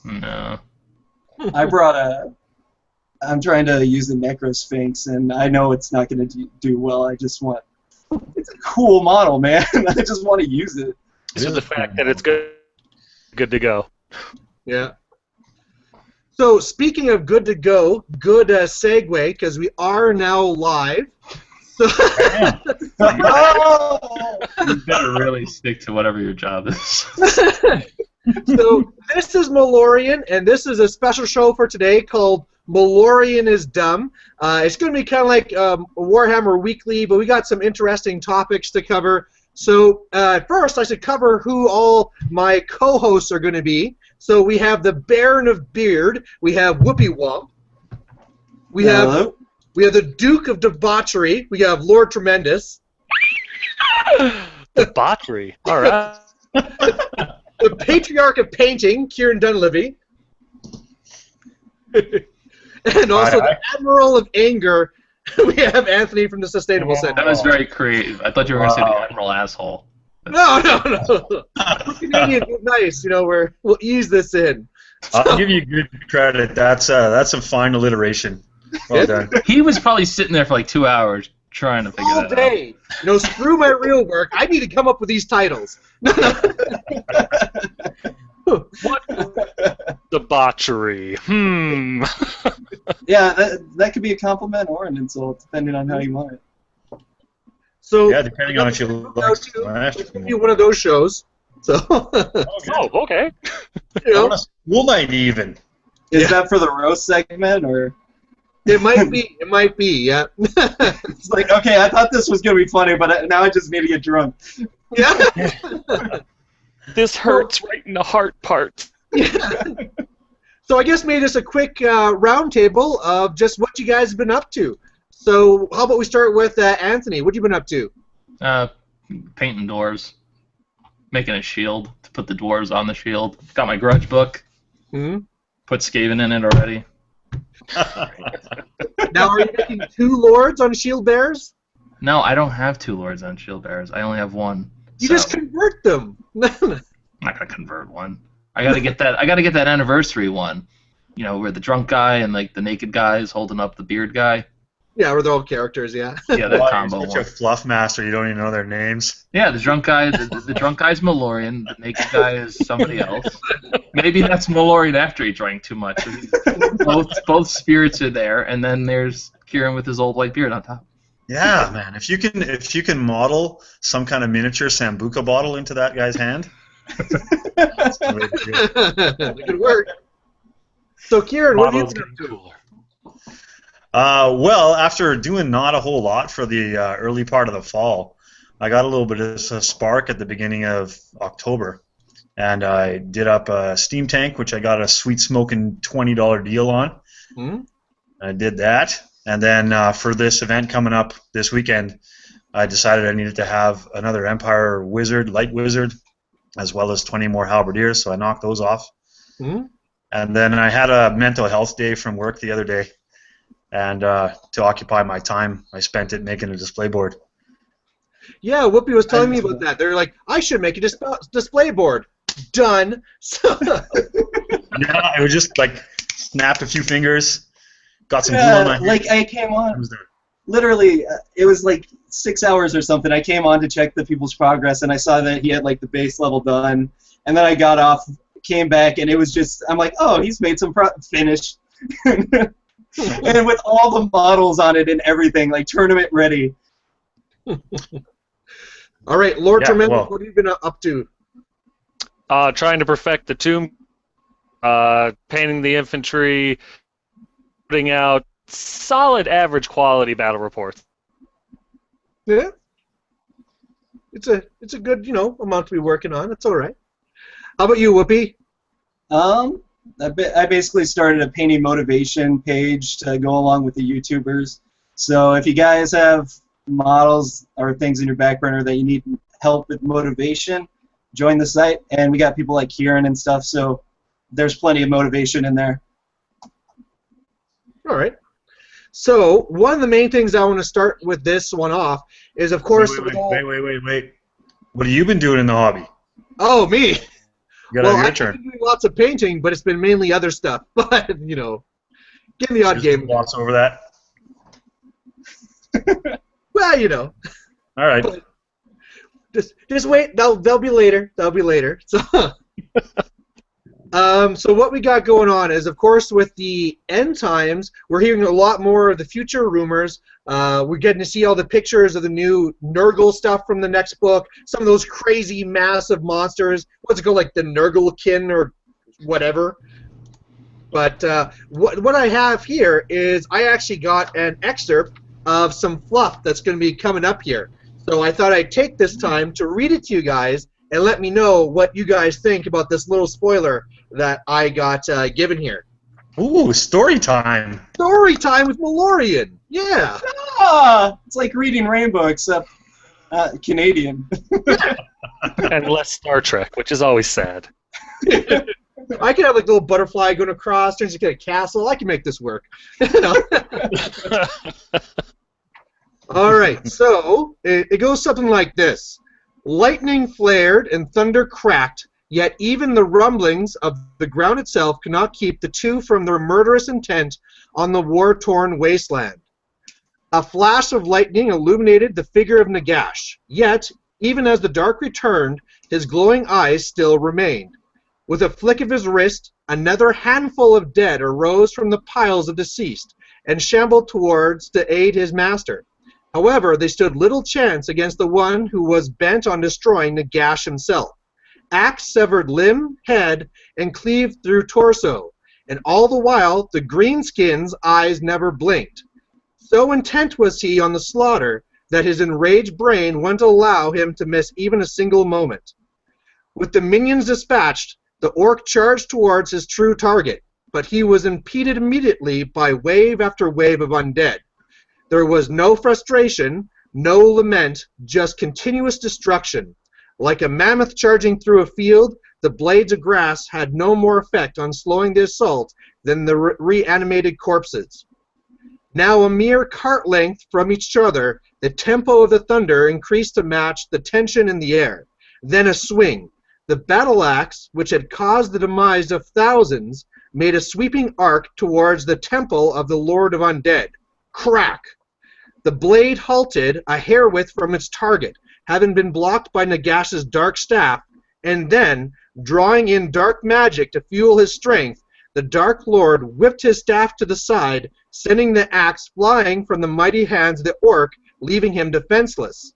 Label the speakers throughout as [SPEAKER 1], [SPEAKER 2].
[SPEAKER 1] No.
[SPEAKER 2] I'm trying to use a Necrosphinx, and I know it's not going to do well. I just want... It's a cool model, man. I just want to use it.
[SPEAKER 3] So the fact that it's good to go.
[SPEAKER 4] Yeah. So speaking of good to go, good segue, because we are now live. So
[SPEAKER 1] You better really stick to whatever your job is.
[SPEAKER 4] So this is Malorian, and this is a special show for today called Malorian is Dumb. It's going to be kind of like Warhammer Weekly, but we got some interesting topics to cover. So first, I should cover who all my co-hosts are going to be. So we have the Baron of Beard, we have Whoopie Wump, we have the Duke of Debauchery, we have Lord Tremendous.
[SPEAKER 3] Debauchery. All right.
[SPEAKER 4] The Patriarch of Painting, Kieran Dunleavy. And also the Admiral of Anger, we have Anthony from the Sustainable Center.
[SPEAKER 1] That was very creative. I thought you were going to say the Admiral Asshole.
[SPEAKER 4] No. We're Canadian, we're nice, we'll ease this in.
[SPEAKER 5] I'll give you good credit. That's some fine alliteration. Well done.
[SPEAKER 1] He was probably sitting there for like 2 hours trying to figure
[SPEAKER 4] All
[SPEAKER 1] that
[SPEAKER 4] day. Screw my real work. I need to come up with these titles.
[SPEAKER 3] What? Debauchery.
[SPEAKER 2] Yeah, that could be a compliment or an insult, depending on how you want it.
[SPEAKER 4] So
[SPEAKER 5] Yeah, depending on if you look.
[SPEAKER 4] It could be one of those shows. So.
[SPEAKER 3] Oh, okay.
[SPEAKER 5] School night even.
[SPEAKER 2] Is that for the roast segment, or?
[SPEAKER 4] It might be. It might be. Yeah.
[SPEAKER 2] It's like, okay, I thought this was gonna be funny, but now I just need to get drunk.
[SPEAKER 4] Yeah.
[SPEAKER 3] This hurts right in the heart part.
[SPEAKER 4] Yeah. So I guess maybe just a quick roundtable of just what you guys have been up to. So how about we start with Anthony? What have you been up to?
[SPEAKER 1] Painting doors. Making a shield to put the dwarves on the shield. Got my grudge book.
[SPEAKER 4] Hmm?
[SPEAKER 1] Put Skaven in it already.
[SPEAKER 4] Now, are you making 2 lords on shield bearers?
[SPEAKER 1] No, I don't have 2 lords on shield bearers. I only have 1.
[SPEAKER 4] You just convert them.
[SPEAKER 1] I'm not gonna convert one. I gotta get that anniversary one. Where the drunk guy and like the naked guy is holding up the beard guy.
[SPEAKER 4] Yeah, we're all characters. Yeah.
[SPEAKER 1] Yeah, that combo
[SPEAKER 5] You're
[SPEAKER 1] one.
[SPEAKER 5] such a fluff master. You don't even know their names.
[SPEAKER 1] Yeah, the drunk guy. The drunk guy's Malorian. The naked guy is somebody else. Maybe that's Malorian after he drank too much. Both spirits are there, and then there's Kieran with his old white beard on top.
[SPEAKER 5] Yeah, man. If you can model some kind of miniature Sambuca bottle into that guy's hand, that's the way to do it.
[SPEAKER 4] It could work. So, Kieran, what have you been up to?
[SPEAKER 3] Cooler.
[SPEAKER 5] Well, after doing not a whole lot for the early part of the fall, I got a little bit of a spark at the beginning of October, and I did up a steam tank, which I got a sweet smoking $20 deal on.
[SPEAKER 4] Hmm?
[SPEAKER 5] I did that, and then for this event coming up this weekend, I decided I needed to have another Empire Wizard, Light Wizard, as well as 20 more Halberdiers, so I knocked those off.
[SPEAKER 4] Hmm?
[SPEAKER 5] And then I had a mental health day from work the other day, and to occupy my time, I spent it making a display board.
[SPEAKER 4] Yeah, Whoopi was telling me about that. They're like, I should make a display board. Done. So
[SPEAKER 5] Yeah, it was just like snapped a few fingers, got some glue on my hand.
[SPEAKER 2] Like I came on, literally, it was like 6 hours or something. I came on to check the people's progress, and I saw that he had like the base level done, and then I got off, came back, and it was just, I'm like, oh, he's made some finished. And with all the models on it and everything, like tournament ready.
[SPEAKER 4] All right, Lord Tremendous,
[SPEAKER 5] well,
[SPEAKER 4] what have you been up to?
[SPEAKER 3] Trying to perfect the tomb, painting the infantry, putting out solid average quality battle reports.
[SPEAKER 4] Yeah. It's a good, amount to be working on. It's all right. How about you, Whoopi?
[SPEAKER 2] I basically started a painting motivation page to go along with the YouTubers. So if you guys have models or things in your back burner that you need help with motivation, join the site. And we got people like Kieran and stuff, so there's plenty of motivation in there.
[SPEAKER 4] All right. So one of the main things I want to start with this one off is, of course,
[SPEAKER 5] Wait. What have you been doing in the hobby?
[SPEAKER 4] Oh, me.
[SPEAKER 5] You
[SPEAKER 4] Well,
[SPEAKER 5] have your
[SPEAKER 4] I've
[SPEAKER 5] turn.
[SPEAKER 4] been doing lots of painting, but it's been mainly other stuff. But, you know, give me the odd
[SPEAKER 5] Just
[SPEAKER 4] game.
[SPEAKER 5] gloss over that.
[SPEAKER 4] Well, you know.
[SPEAKER 5] All right.
[SPEAKER 4] But just wait. They'll be later. They'll be later. So, so what we got going on is, of course, with the end times, we're hearing a lot more of the future rumors. We're getting to see all the pictures of the new Nurgle stuff from the next book. Some of those crazy, massive monsters. What's it called, like the Nurglekin or whatever. But what I have here is I actually got an excerpt of some fluff that's going to be coming up here. So I thought I'd take this time to read it to you guys and let me know what you guys think about this little spoiler that I got given here.
[SPEAKER 5] Ooh, story time.
[SPEAKER 4] Story time with Malorian. Yeah.
[SPEAKER 2] Ah, it's like reading Rainbow, except Canadian.
[SPEAKER 3] And less Star Trek, which is always sad.
[SPEAKER 4] I could have like a little butterfly going across, turns into a castle. I can make this work. You know? All right, so it goes something like this. Lightning flared and thunder cracked, yet even the rumblings of the ground itself could not keep the two from their murderous intent on the war-torn wasteland. A flash of lightning illuminated the figure of Nagash, yet, even as the dark returned, his glowing eyes still remained. With a flick of his wrist, another handful of dead arose from the piles of deceased and shambled towards to aid his master. However, they stood little chance against the one who was bent on destroying Nagash himself. Axe severed limb, head, and cleaved through torso, and all the while the greenskin's eyes never blinked. So intent was he on the slaughter that his enraged brain wouldn't allow him to miss even a single moment. With the minions dispatched, the orc charged towards his true target, but he was impeded immediately by wave after wave of undead. There was no frustration, no lament, just continuous destruction. Like a mammoth charging through a field, the blades of grass had no more effect on slowing the assault than the reanimated corpses. Now a mere cart length from each other, the tempo of the thunder increased to match the tension in the air. Then a swing. The battle axe, which had caused the demise of thousands, made a sweeping arc towards the temple of the Lord of Undead. Crack! The blade halted a hair width from its target, having been blocked by Nagash's dark staff, and then, drawing in dark magic to fuel his strength, the Dark Lord whipped his staff to the side, sending the axe flying from the mighty hands of the orc, leaving him defenseless.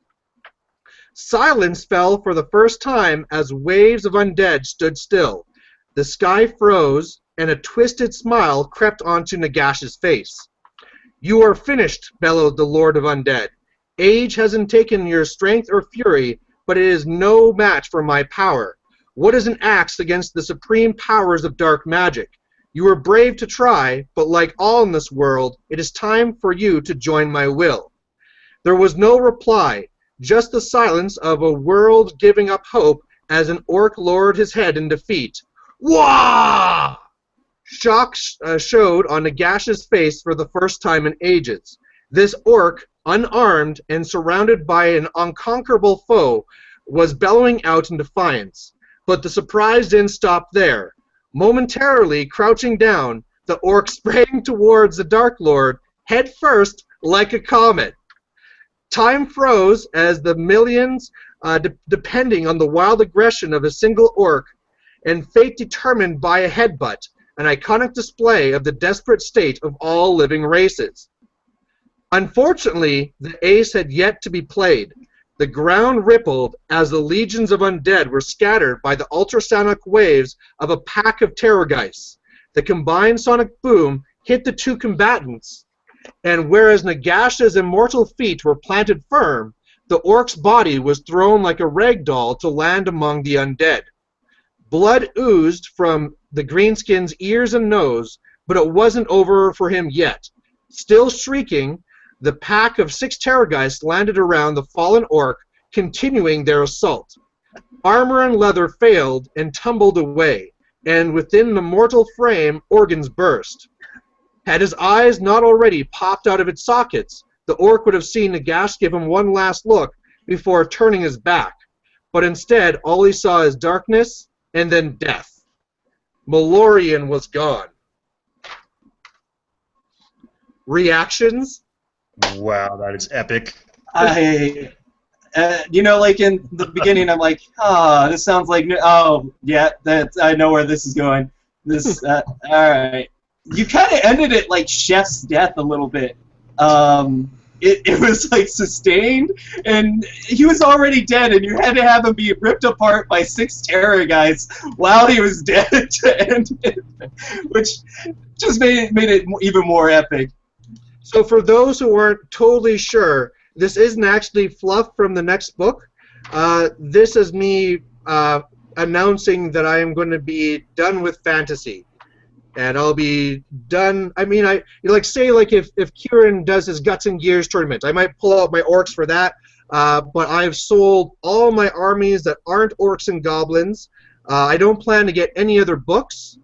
[SPEAKER 4] Silence fell for the first time as waves of undead stood still. The sky froze, and a twisted smile crept onto Nagash's face. "You are finished," bellowed the Lord of Undead. "Age hasn't taken your strength or fury, but it is no match for my power. What is an axe against the supreme powers of dark magic? You were brave to try, but like all in this world, it is time for you to join my will." There was no reply, just the silence of a world giving up hope as an orc lowered his head in defeat. Wah! Shock showed on Nagash's face for the first time in ages. This orc, unarmed and surrounded by an unconquerable foe, was bellowing out in defiance. But the surprise didn't stop there. Momentarily crouching down, the orc sprang towards the Dark Lord, head first, like a comet. Time froze as the millions, depending on the wild aggression of a single orc, and fate determined by a headbutt, an iconic display of the desperate state of all living races. Unfortunately, the ace had yet to be played. The ground rippled as the legions of undead were scattered by the ultrasonic waves of a pack of terrorgeists. The combined sonic boom hit the two combatants, and whereas Nagash's immortal feet were planted firm, the orc's body was thrown like a rag doll to land among the undead. Blood oozed from the greenskin's ears and nose, but it wasn't over for him yet. Still shrieking, the pack of 6 terrorgeists landed around the fallen orc, continuing their assault. Armor and leather failed and tumbled away, and within the mortal frame, organs burst. Had his eyes not already popped out of its sockets, the orc would have seen Nagash give him one last look before turning his back. But instead, all he saw is darkness, and then death. Malorian was gone. Reactions?
[SPEAKER 5] Wow, that is epic.
[SPEAKER 2] Like in the beginning, I'm like, this sounds like, yeah, I know where this is going. This, all right. You kind of ended it like Chef's death a little bit. It was like sustained, and he was already dead, and you had to have him be ripped apart by 6 Terror guys while he was dead to end it, which just made it even more epic.
[SPEAKER 4] So for those who aren't totally sure, this isn't actually fluff from the next book. This is me announcing that I am going to be done with fantasy. And I'll be done. I mean, say if Kieran does his Guts and Gears tournament, I might pull out my orcs for that. But I've sold all my armies that aren't orcs and goblins. I don't plan to get any other books,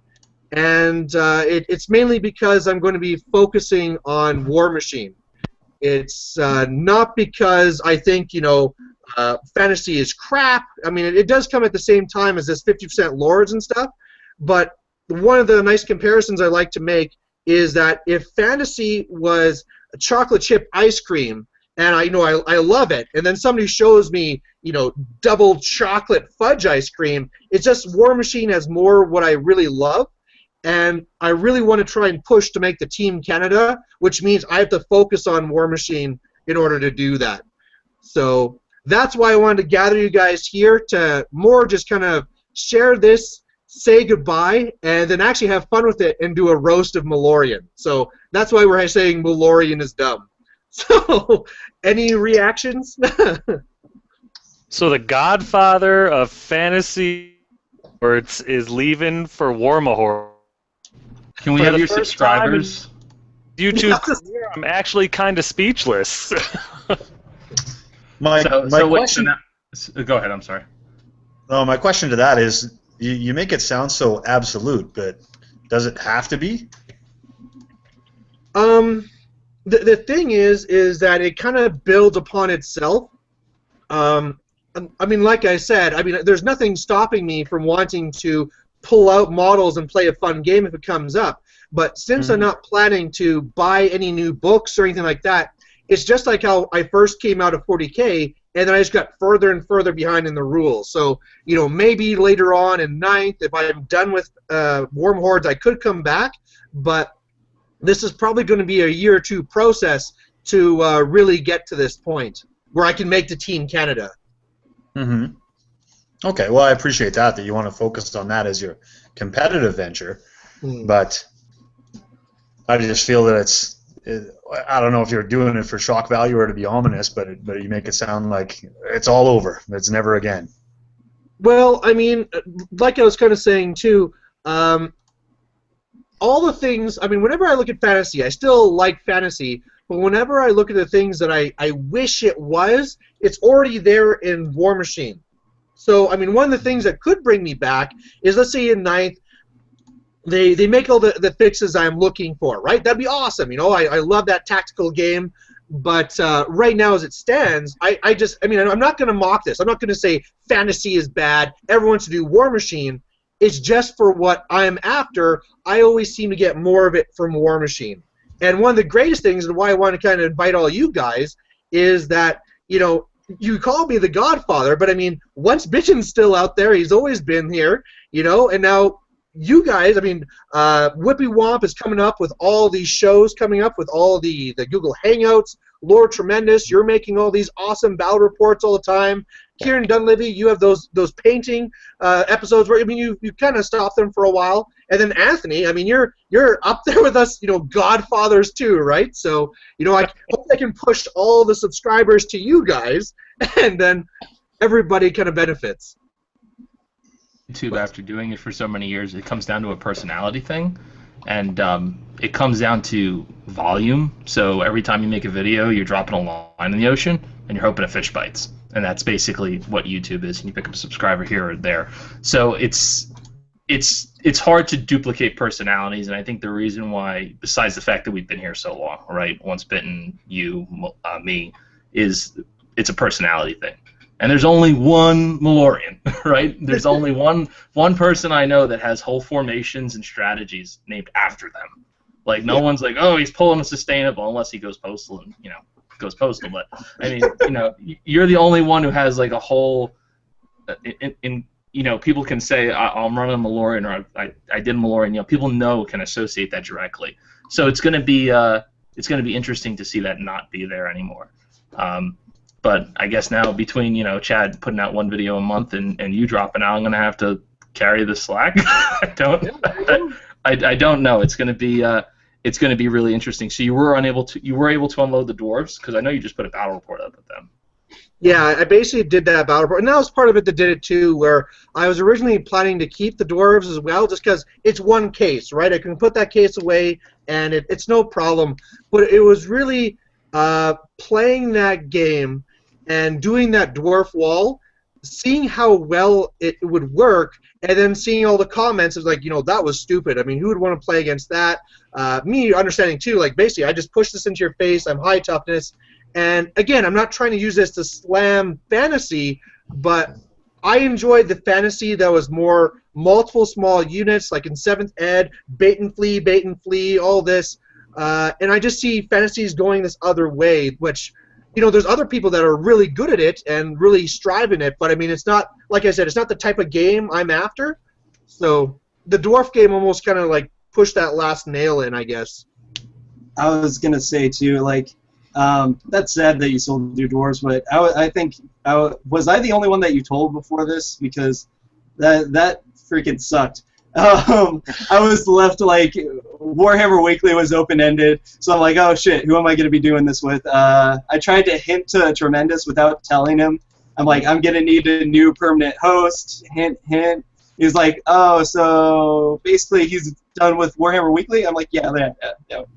[SPEAKER 4] and it's mainly because I'm going to be focusing on War Machine. It's not because I think fantasy is crap. I mean, it does come at the same time as this 50% Lords and stuff, but one of the nice comparisons I like to make is that if fantasy was a chocolate chip ice cream, and I love it, and then somebody shows me double chocolate fudge ice cream, it's just War Machine has more what I really love, and I really want to try and push to make the Team Canada, which means I have to focus on War Machine in order to do that. So that's why I wanted to gather you guys here to more just kind of share this, say goodbye, and then actually have fun with it and do a roast of Malorian. So that's why we're saying Malorian is dumb. So, any reactions?
[SPEAKER 3] So the godfather of fantasy words is leaving for Warmahor.
[SPEAKER 1] Can we have your subscribers?
[SPEAKER 3] YouTube, I'm actually kind of speechless.
[SPEAKER 5] My question.
[SPEAKER 1] Go ahead. I'm sorry.
[SPEAKER 5] My question to that is, you make it sound so absolute, but does it have to be?
[SPEAKER 4] The thing is that it kind of builds upon itself. I mean, like I said, there's nothing stopping me from wanting to pull out models and play a fun game if it comes up. But since I'm not planning to buy any new books or anything like that, it's just like how I first came out of 40K, and then I just got further and further behind in the rules. So, maybe later on in 9th, if I'm done with Worm Hordes, I could come back, but this is probably going to be a year or two process to really get to this point where I can make the Team Canada.
[SPEAKER 5] Mm-hmm. Okay, well, I appreciate that you want to focus on that as your competitive venture, but I just feel that I don't know if you're doing it for shock value or to be ominous, but you make it sound like it's all over. It's never again.
[SPEAKER 4] Well, I mean, like I was kind of saying too, all the things. Whenever I look at fantasy, I still like fantasy, but whenever I look at the things that I wish it was, it's already there in War Machine. So, one of the things that could bring me back is, let's say in 9th, they make all the fixes I'm looking for, right? That'd be awesome. I love that tactical game, but right now as it stands, I'm not going to mock this. I'm not going to say fantasy is bad. Everyone should do War Machine. It's just for what I'm after. I always seem to get more of it from War Machine. And one of the greatest things, and why I want to kind of invite all you guys, is that, you call me the Godfather, but once Bitchin's still out there, he's always been here, and now you guys, Whippy Womp is coming up with all these shows coming up with all the Google Hangouts. Lord Tremendous, you're making all these awesome battle reports all the time. Kieran Dunleavy, you have those painting episodes where you kind of stop them for a while. And then Anthony, you're up there with us, Godfathers too, right? So, I hope I can push all the subscribers to you guys, and then everybody kind of benefits.
[SPEAKER 1] YouTube, after doing it for so many years, it comes down to a personality thing, and it comes down to volume. So every time you make a video, you're dropping a line in the ocean, and you're hoping a fish bites, and that's basically what YouTube is. And you pick up a subscriber here or there. So it's hard to duplicate personalities, and I think the reason why, besides the fact that we've been here so long, right? Once Bitten, you, me, is it's a personality thing. And there's only one Malorian, right? There's only one person I know that has whole formations and strategies named after them. Like, no one's like, oh, he's pulling a sustainable, unless he goes postal and, goes postal. But, I mean, you're the only one who has, like, a whole, people can say, I'm running a Malorian, or I did a Malorian. People can associate that directly. So it's going to be interesting to see that not be there anymore. But I guess now between Chad putting out one video a month and you dropping out, I'm gonna have to carry the slack. I don't know. It's gonna be really interesting. So you were able to unload the dwarves, because I know you just put a battle report up with them.
[SPEAKER 4] Yeah, I basically did that battle report, and that was part of it that did it too, where I was originally planning to keep the dwarves as well, just because it's one case, right? I can put that case away, and it's no problem. But it was really playing that game and doing that dwarf wall, seeing how well it would work, and then seeing all the comments of like, that was stupid. I mean, who would want to play against that? Me understanding too, like basically, I just push this into your face. I'm high toughness, and again, I'm not trying to use this to slam fantasy, but I enjoyed the fantasy that was more multiple small units, like in 7th Ed, bait and flee, all this, and I just see fantasies going this other way, which. There's other people that are really good at it and really strive in it, but I mean, it's not, like I said, it's not the type of game I'm after. So the dwarf game almost kind of like pushed that last nail in, I guess.
[SPEAKER 2] I was gonna say too, like, that's sad that you sold your dwarves, but I think was I the only one that you told before this, because that freaking sucked. I was left like Warhammer Weekly was open-ended, so I'm like, oh shit, who am I going to be doing this with? I tried to hint to Tremendous without telling him. I'm like, I'm going to need a new permanent host. Hint, hint. He's like, oh, so basically he's done with Warhammer Weekly. I'm like, yeah,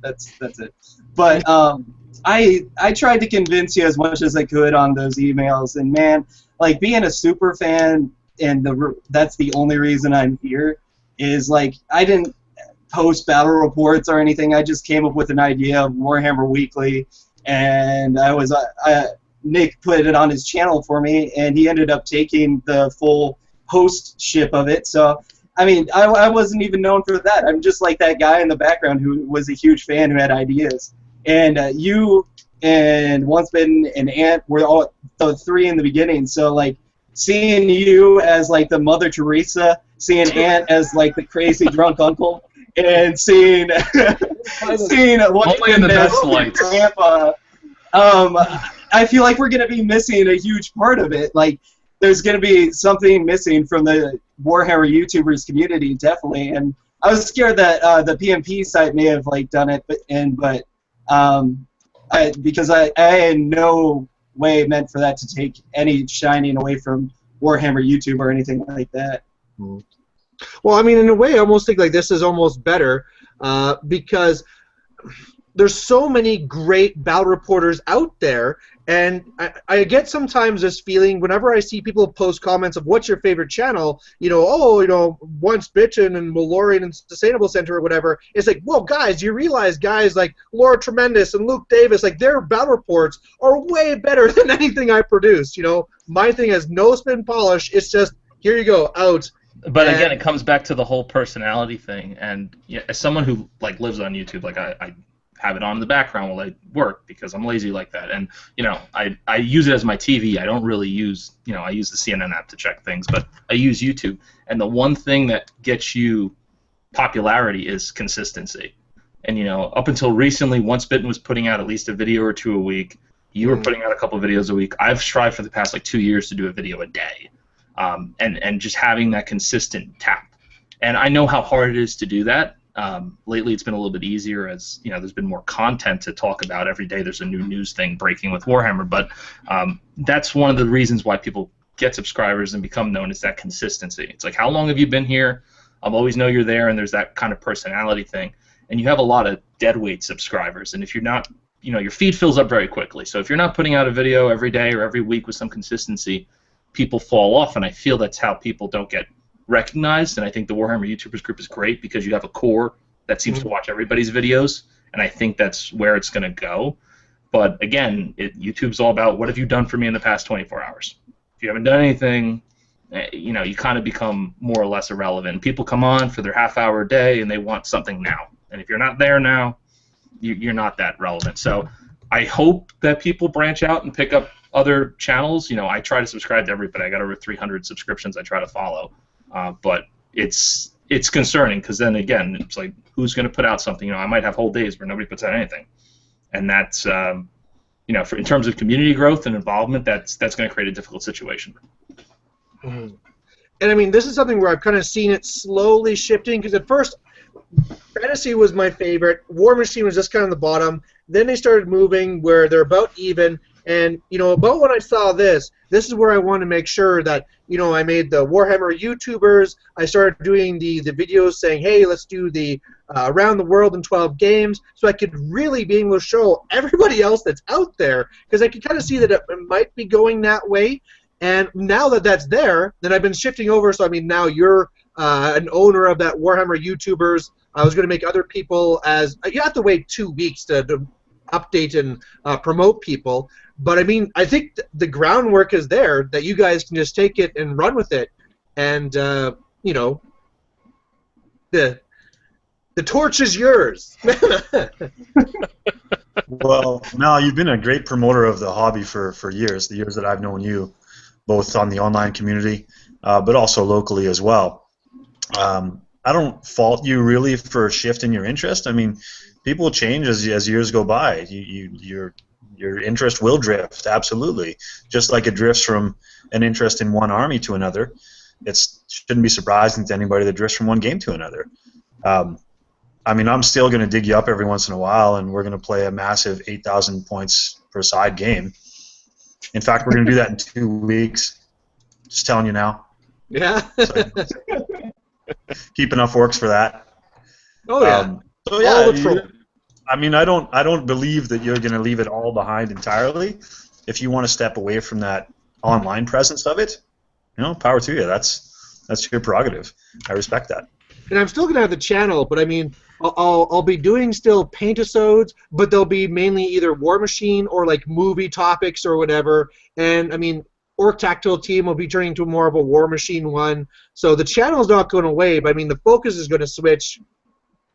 [SPEAKER 2] that's it. But I tried to convince you as much as I could on those emails, and man, like being a super fan, and that's the only reason I'm here. Is like I didn't post battle reports or anything. I just came up with an idea of Warhammer Weekly, and Nick put it on his channel for me, and he ended up taking the full hostship of it. So I mean, I wasn't even known for that. I'm just like that guy in the background who was a huge fan who had ideas. And you and Once Bitten and Ant were all the three in the beginning. So like seeing you as like the Mother Teresa, seeing Ant as like the crazy drunk uncle, and seeing Once Bitten as grandpa. I feel like we're gonna be missing a huge part of it. Like there's gonna be something missing from the Warhammer YouTubers community, definitely. And I was scared that the PMP site may have like done it, because I in no way meant for that to take any shining away from Warhammer YouTube or anything like that.
[SPEAKER 4] Well, I mean, in a way, I almost think like this is almost better because there's so many great battle reporters out there, and I get sometimes this feeling whenever I see people post comments of what's your favorite channel, Once Bitten and Malorian and Sustainable Center or whatever. It's like, whoa, guys, you realize guys like Laura Tremendous and Luke Davis, like their battle reports are way better than anything I produce. My thing has no spin polish. It's just here you go, out.
[SPEAKER 1] But again, it comes back to the whole personality thing, and as someone who like lives on YouTube, like I have it on in the background while I work because I'm lazy like that, and I use it as my TV. I don't really use I use the CNN app to check things, but I use YouTube, and the one thing that gets you popularity is consistency. And up until recently, Once Bitten was putting out at least a video or two a week. You were putting out a couple of videos a week. I've strived for the past like 2 years to do a video a day. And just having that consistent tap. And I know how hard it is to do that. Lately it's been a little bit easier as there's been more content to talk about. Every day there's a new news thing breaking with Warhammer. But that's one of the reasons why people get subscribers and become known, is that consistency. It's like, how long have you been here? I'll always know you're there, and there's that kind of personality thing. And you have a lot of deadweight subscribers. And if you're not, your feed fills up very quickly. So if you're not putting out a video every day or every week with some consistency, people fall off, and I feel that's how people don't get recognized. And I think the Warhammer YouTubers group is great because you have a core that seems to watch everybody's videos, and I think that's where it's going to go. But again, YouTube's all about what have you done for me in the past 24 hours. If you haven't done anything, you know, you kind of become more or less irrelevant. People come on for their half-hour day, and they want something now. And if you're not there now, you're not that relevant. So I hope that people branch out and pick up other channels. You know, I try to subscribe to everybody. I got over 300 subscriptions I try to follow. But it's concerning because then, again, it's like, who's going to put out something? You know, I might have whole days where nobody puts out anything. And that's, you know, in terms of community growth and involvement, that's going to create a difficult situation.
[SPEAKER 4] Mm-hmm. And I mean, this is something where I've kind of seen it slowly shifting, because at first, Fantasy was my favorite. War Machine was just kind of the bottom. Then they started moving where they're about even. And, you know, about when I saw this is where I want to make sure that, you know, I made the Warhammer YouTubers. I started doing the videos saying, hey, let's do the Around the World in 12 games, so I could really be able to show everybody else that's out there, because I could kind of see that it might be going that way. And now that that's there, then I've been shifting over. So, I mean, now you're an owner of that Warhammer YouTubers. I was going to make other people as – you have to wait 2 weeks to update and promote people. But, I mean, I think the groundwork is there that you guys can just take it and run with it. And, you know, the torch is yours.
[SPEAKER 5] Well, Mal, you've been a great promoter of the hobby for years, the years that I've known you, both on the online community, but also locally as well. I don't fault you really for a shift in your interest. I mean, people change as years go by. Your interest will drift, absolutely. Just like it drifts from an interest in one army to another. It shouldn't be surprising to anybody that drifts from one game to another. I mean, I'm still going to dig you up every once in a while, and we're going to play a massive 8,000 points per side game. In fact, we're going to do that in 2 weeks. Just telling you now.
[SPEAKER 4] Yeah.
[SPEAKER 5] So, keep enough orcs for that.
[SPEAKER 4] Oh yeah.
[SPEAKER 5] So yeah, I mean, I don't believe that you're going to leave it all behind entirely. If you want to step away from that online presence of it, you know, power to you. That's your prerogative. I respect that.
[SPEAKER 4] And I'm still going to have the channel, but I mean, I'll be doing still paint-a-sodes, but they'll be mainly either War Machine or like movie topics or whatever. And I mean, Orc Tactile Team will be turning to more of a War Machine one. So the channel's not going away, but I mean, the focus is going to switch.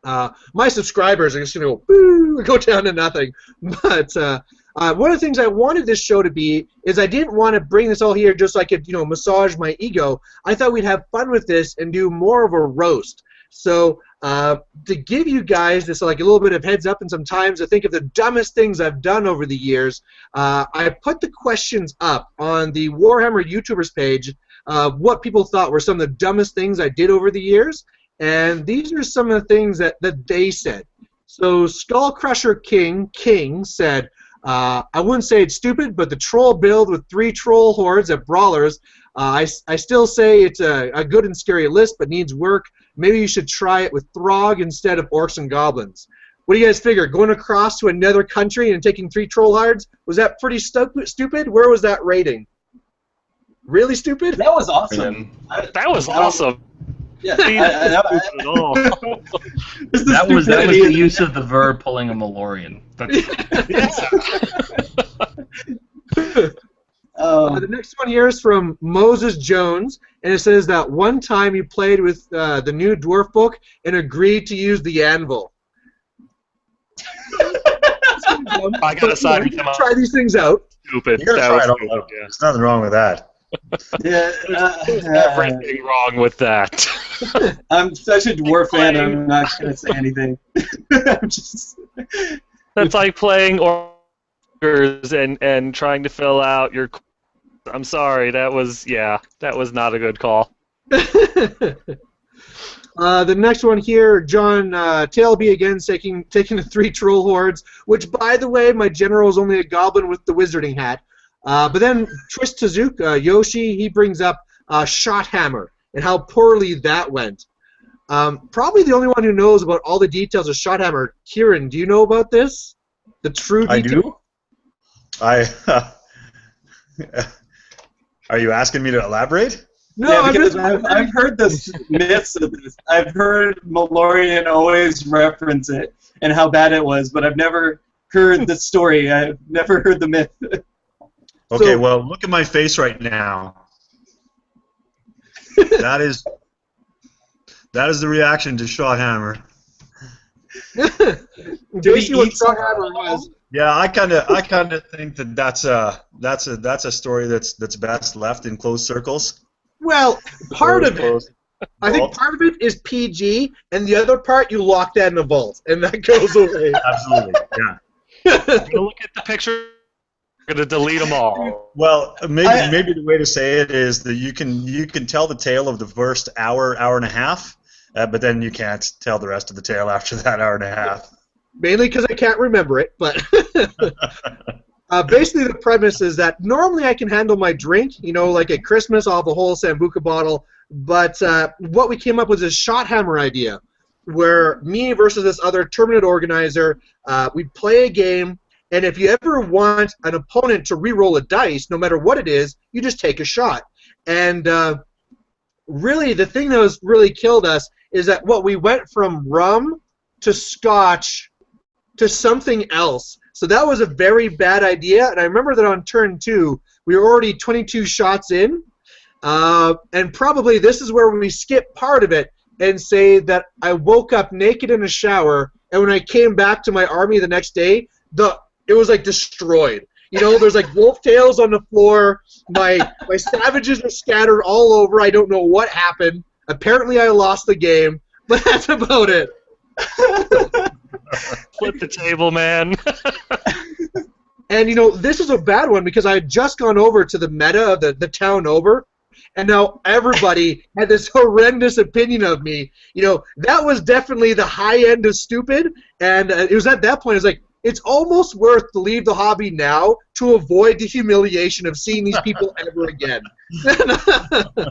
[SPEAKER 4] My subscribers are just going to go, boo, go down to nothing. But one of the things I wanted this show to be is I didn't want to bring this all here just so I could, you know, massage my ego. I thought we'd have fun with this and do more of a roast. So to give you guys this like a little bit of heads up and some times to think of the dumbest things I've done over the years, I put the questions up on the Warhammer YouTubers page, what people thought were some of the dumbest things I did over the years. And these are some of the things that they said. So Skull Crusher King said, I wouldn't say it's stupid, but the troll build with 3 troll hordes at Brawlers, I still say it's a good and scary list, but needs work. Maybe you should try it with Throg instead of Orcs and Goblins. What do you guys figure? Going across to another country and taking 3 troll hordes? Was that pretty stupid? Where was that rating? Really stupid?
[SPEAKER 2] That was awesome.
[SPEAKER 3] That was awesome.
[SPEAKER 2] Yeah,
[SPEAKER 1] that was the use of the verb pulling a Malorian.
[SPEAKER 4] The next one here is from Moses Jones, and it says that one time he played with the new Dwarf book and agreed to use the anvil.
[SPEAKER 3] I gotta side
[SPEAKER 4] you try these things out.
[SPEAKER 3] Stupid.
[SPEAKER 5] You gotta
[SPEAKER 3] That
[SPEAKER 5] try
[SPEAKER 3] was
[SPEAKER 5] it all
[SPEAKER 3] stupid,
[SPEAKER 5] out.
[SPEAKER 3] yeah.
[SPEAKER 5] There's nothing wrong with that.
[SPEAKER 3] There's everything wrong with that.
[SPEAKER 2] I'm such a dwarf fan, I'm not going to say anything. I'm just...
[SPEAKER 3] That's like playing Orcs and trying to fill out your... I'm sorry, that was not a good call.
[SPEAKER 4] The next one here, John Tailby again taking the 3 troll hordes, which, by the way, my general is only a goblin with the wizarding hat. But then Tris Tezuka, Yoshi, he brings up Shot Hammer and how poorly that went. Probably the only one who knows about all the details of Shot Hammer. Kieran, do you know about this? The true detail?
[SPEAKER 5] I do. Are you asking me to elaborate?
[SPEAKER 2] No, yeah, because I've heard the myths of this. I've heard Malorian always reference it and how bad it was, but I've never heard the story. I've never heard the myth.
[SPEAKER 5] Okay,
[SPEAKER 4] So-
[SPEAKER 5] well, look at my face right now. That is the reaction to Shot Hammer.
[SPEAKER 4] Basically, what
[SPEAKER 2] eat some
[SPEAKER 4] Shothammer was.
[SPEAKER 5] Yeah, I kind of think that that's a story that's best left in closed circles.
[SPEAKER 4] Well, part of it.
[SPEAKER 5] Closed
[SPEAKER 4] I think
[SPEAKER 5] vault.
[SPEAKER 4] part of it is PG, and the other part you lock that in a vault, and that goes away.
[SPEAKER 5] Absolutely, yeah.
[SPEAKER 3] Go look at the picture. I'm gonna delete them all.
[SPEAKER 5] Well, maybe the way to say it is that you can tell the tale of the first hour and a half, but then you can't tell the rest of the tale after that hour and a half.
[SPEAKER 4] Mainly because I can't remember it, but basically the premise is that normally I can handle my drink, like at Christmas I'll have a whole Sambuca bottle, but what we came up with is a Shot Hammer idea, where me versus this other tournament organizer, we play a game, and if you ever want an opponent to re-roll a dice, no matter what it is, you just take a shot. And really, the thing that was really killed us is that we went from rum to scotch to something else. So that was a very bad idea, and I remember that on turn 2, we were already 22 shots in, and probably this is where we skip part of it and say that I woke up naked in a shower, and when I came back to my army the next day, it was like destroyed. There's like wolf tails on the floor. My savages are scattered all over. I don't know what happened. Apparently I lost the game, but that's about it.
[SPEAKER 3] Flip the table, man.
[SPEAKER 4] And this is a bad one because I had just gone over to the meta of the town over, and now everybody had this horrendous opinion of me. That was definitely the high end of stupid, and it was at that point, I was like, it's almost worth to leave the hobby now to avoid the humiliation of seeing these people ever again.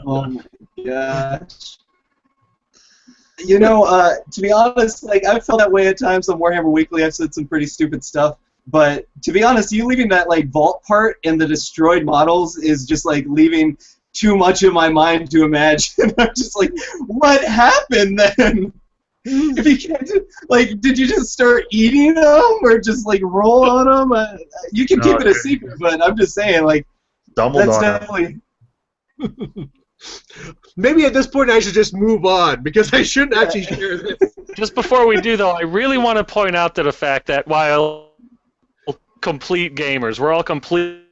[SPEAKER 2] Oh my gosh. To be honest, I've felt that way at times on Warhammer Weekly. I've said some pretty stupid stuff, but to be honest, you leaving that vault part in the destroyed models is just leaving too much of my mind to imagine. I'm just like, what happened then? If you can't, did you just start eating them or just roll on them? You can keep it a secret, but I'm just saying,
[SPEAKER 5] Stumbled
[SPEAKER 2] that's
[SPEAKER 5] on it.
[SPEAKER 2] definitely.
[SPEAKER 4] Maybe at this point I should just move on because I shouldn't actually share this.
[SPEAKER 3] Just before we do, though, I really want to point out the fact that while complete gamers, we're all complete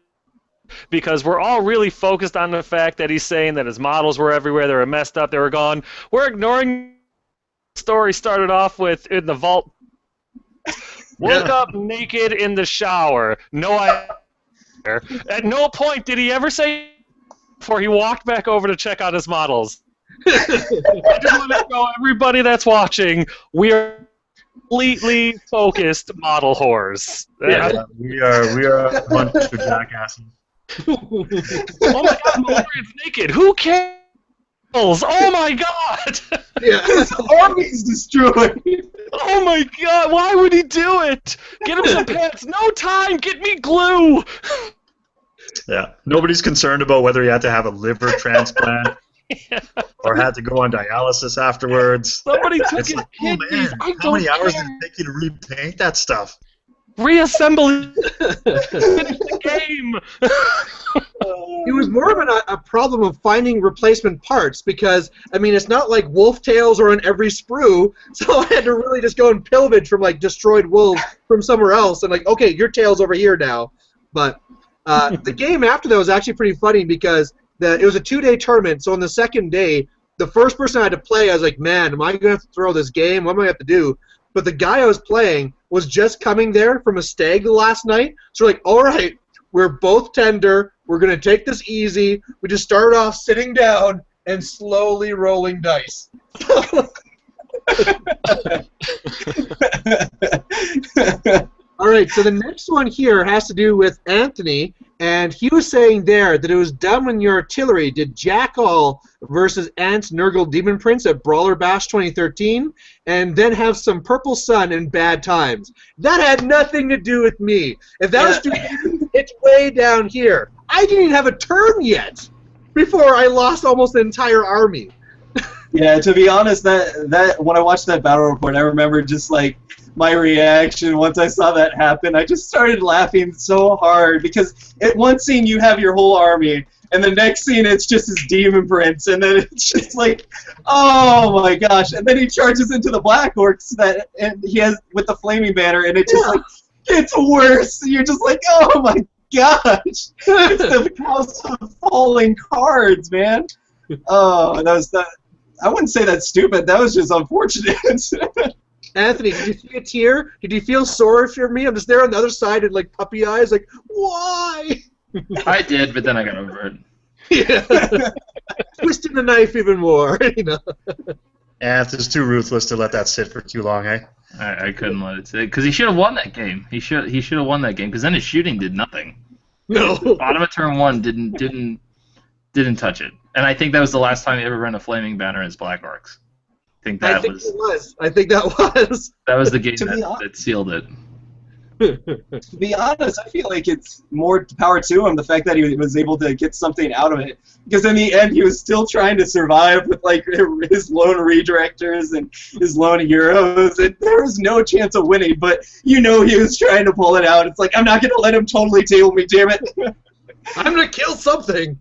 [SPEAKER 3] because we're all really focused on the fact that he's saying that his models were everywhere, they were messed up, they were gone. We're ignoring the story started off with in the vault. Woke up naked in the shower. At no point did he ever say before he walked back over to check out his models. I just want to show everybody that's watching, we are completely focused model whores.
[SPEAKER 5] Yeah, we are a bunch of jackasses.
[SPEAKER 3] Oh my god, Malorian's naked. Who cares? Oh my god!
[SPEAKER 4] Yeah.
[SPEAKER 2] His army's destroyed.
[SPEAKER 3] Oh my god, why would he do it? Get him some pants. No time, get me glue!
[SPEAKER 5] Yeah, nobody's concerned about whether he had to have a liver transplant or had to go on dialysis afterwards.
[SPEAKER 3] Somebody took
[SPEAKER 5] It's
[SPEAKER 3] his
[SPEAKER 5] like, oh
[SPEAKER 3] kidneys.
[SPEAKER 5] man,
[SPEAKER 3] I
[SPEAKER 5] how many
[SPEAKER 3] don't
[SPEAKER 5] hours
[SPEAKER 3] care.
[SPEAKER 5] did it take you to repaint that stuff?
[SPEAKER 3] Reassemble it. Finish the game.
[SPEAKER 4] It was more of a problem of finding replacement parts because, it's not like wolf tails are on every sprue, so I had to really just go and pillage from, destroyed wolves from somewhere else and, okay, your tail's over here now. But the game after that was actually pretty funny because it was a 2-day tournament, so on the second day, the first person I had to play, I was like, man, am I going to have to throw this game? What am I going to have to do? But the guy I was playing was just coming there from a stag the last night, so we're like, all right, we're both tender. We're going to take this easy. We just started off sitting down and slowly rolling dice. All right, so the next one here has to do with Anthony, and he was saying there that it was done when your artillery did Jackal versus Ant Nurgle Demon Prince at Brawler Bash 2013, and then have some Purple Sun in Bad Times. That had nothing to do with me. If that was doing, it's way down here. I didn't even have a turn yet before I lost almost the entire army.
[SPEAKER 2] Yeah, to be honest, that when I watched that battle report, I remember just my reaction once I saw that happen. I just started laughing so hard because at one scene you have your whole army, and the next scene it's just his demon prince, and then it's just like, oh my gosh! And then he charges into the Black Orcs and he has with the flaming banner, and it just like gets worse. You're just like, oh my gosh! It's the house of falling cards, man. Oh, I wouldn't say that's stupid. That was just unfortunate.
[SPEAKER 4] Anthony, did you see a tear? Did you feel sorry for me? I'm just there on the other side and like puppy eyes, like, why?
[SPEAKER 1] I did, but then I got over it.
[SPEAKER 4] Yeah. Twisting the knife even more, you know.
[SPEAKER 5] Anthony's too ruthless to let that sit for too long, eh?
[SPEAKER 1] I couldn't let it sit because he should have won that game. He should have won that game because then his shooting did nothing.
[SPEAKER 4] No.
[SPEAKER 1] Bottom of turn 1 didn't touch it, and I think that was the last time he ever ran a flaming banner as Black Orcs. I think that was.
[SPEAKER 4] I think that was.
[SPEAKER 1] That was the game that sealed it.
[SPEAKER 2] To be honest, I feel like it's more power to him, the fact that he was able to get something out of it. Because in the end, he was still trying to survive with like his lone redirectors and his lone heroes, and there was no chance of winning. But you know he was trying to pull it out. It's like, I'm not going to let him totally table me, damn it.
[SPEAKER 4] I'm going to kill something.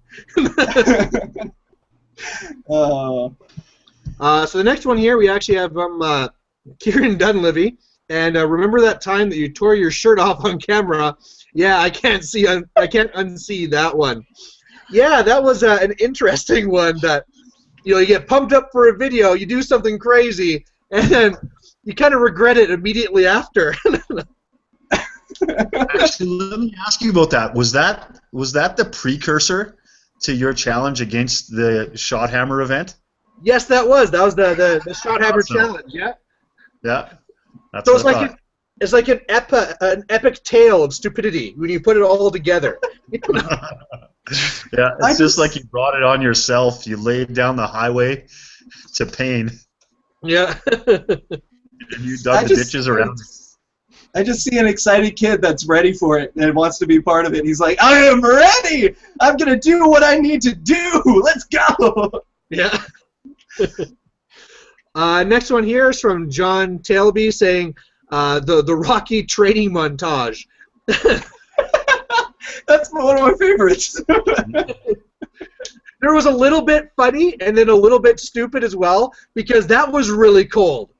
[SPEAKER 4] So the next one here, we actually have Kieran Dunleavy. And remember that time that you tore your shirt off on camera? Yeah, I can't unsee that one. Yeah, that was an interesting one. That you get pumped up for a video, you do something crazy, and then you kind of regret it immediately after.
[SPEAKER 5] Actually, let me ask you about that. Was that the precursor to your challenge against the Shot Hammer event?
[SPEAKER 4] Yes, that was. That was the Shot Hammer challenge. Yeah. Yeah.
[SPEAKER 5] That's
[SPEAKER 4] so it's like an epic tale of stupidity when you put it all together.
[SPEAKER 5] Yeah, it's just like you brought it on yourself. You laid down the highway to pain.
[SPEAKER 4] Yeah.
[SPEAKER 5] And you dug the ditches around it.
[SPEAKER 2] I just see an excited kid that's ready for it and wants to be part of it. He's like, I am ready! I'm going to do what I need to do! Let's go!
[SPEAKER 4] Yeah. Next one here is from John Tailby saying the Rocky training montage.
[SPEAKER 2] That's one of my favorites.
[SPEAKER 4] There was a little bit funny and then a little bit stupid as well because that was really cold.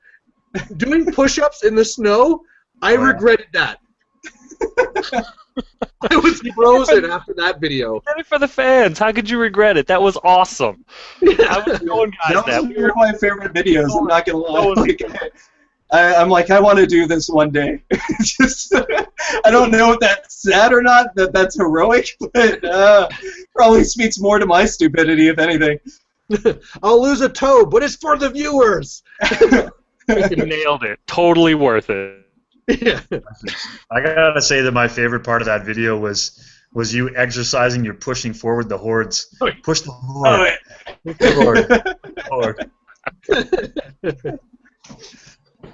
[SPEAKER 4] Doing push-ups in the snow, I regretted that. I was frozen after that video.
[SPEAKER 3] Did it for the fans. How could you regret it? That was awesome. I was showing guys
[SPEAKER 2] that. Was one of my favorite videos. I'm not gonna lie. I'm like, I want to do this one day. Just, I don't know if that's sad or not. That's heroic, but probably speaks more to my stupidity, if anything.
[SPEAKER 4] I'll lose a toe, but it's for the viewers.
[SPEAKER 3] You nailed it. Totally worth it.
[SPEAKER 4] Yeah.
[SPEAKER 5] I gotta say that my favorite part of that video was you exercising your pushing forward the hordes. Push the horde. Horde.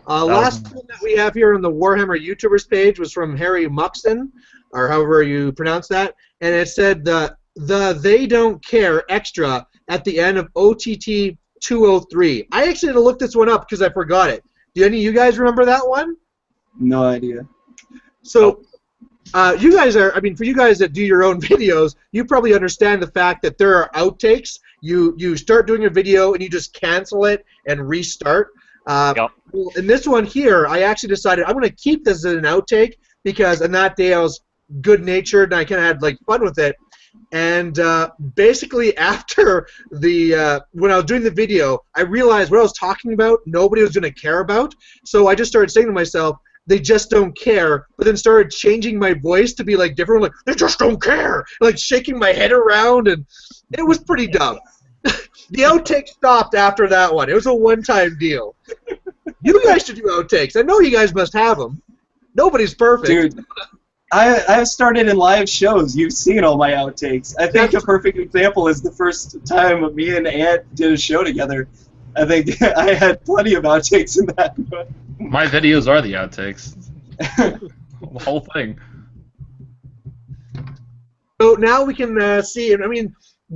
[SPEAKER 4] Last one that we have here on the Warhammer YouTubers page was from Harry Muxton, or however you pronounce that, and it said the They Don't Care extra at the end of OTT 203. I actually had to look this one up because I forgot it. Do any of you guys remember that one?
[SPEAKER 2] No idea.
[SPEAKER 4] So, you guys are, for you guys that do your own videos, you probably understand the fact that there are outtakes. You start doing a video and you just cancel it and restart. Well, in this one here, I actually decided I'm going to keep this as an outtake because on that day I was good-natured and I kind of had fun with it. And basically after when I was doing the video, I realized what I was talking about nobody was going to care about. So I just started saying to myself, they just don't care, but then started changing my voice to be different, they just don't care, shaking my head around, and it was pretty dumb. The outtake stopped after that one. It was a one-time deal. You guys should do outtakes. I know you guys must have them. Nobody's perfect.
[SPEAKER 2] Dude, I've started in live shows. You've seen all my outtakes. I think a perfect example is the first time me and Ant did a show together. I think I had plenty of outtakes in that.
[SPEAKER 1] My videos are the outtakes. The whole thing.
[SPEAKER 4] So now we can see,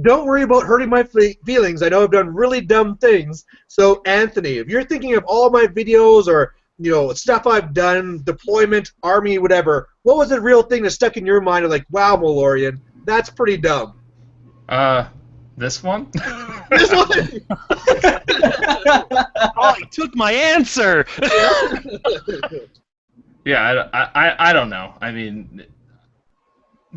[SPEAKER 4] don't worry about hurting my feelings. I know I've done really dumb things. So, Anthony, if you're thinking of all my videos or stuff I've done, deployment, army, whatever. What was the real thing that stuck in your mind of like, wow, Malorian, that's pretty dumb?
[SPEAKER 1] This one?
[SPEAKER 4] This one?
[SPEAKER 3] Oh, he took my answer!
[SPEAKER 1] Yeah, I don't know. I mean,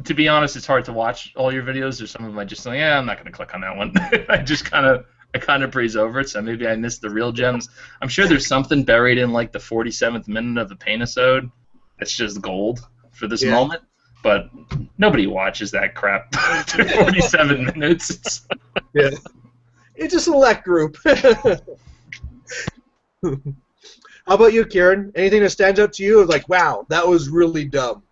[SPEAKER 1] to be honest, it's hard to watch all your videos. There's some of them I just like, I'm not going to click on that one. I just kind of breeze over it, so maybe I missed the real gems. I'm sure there's something buried in like the 47th minute of the Pain-isode that's just gold for this moment, but nobody watches that crap for 47 minutes.
[SPEAKER 4] Yeah. It's a select group. How about you, Kieran? Anything that stands out to you is like, wow, that was really dumb?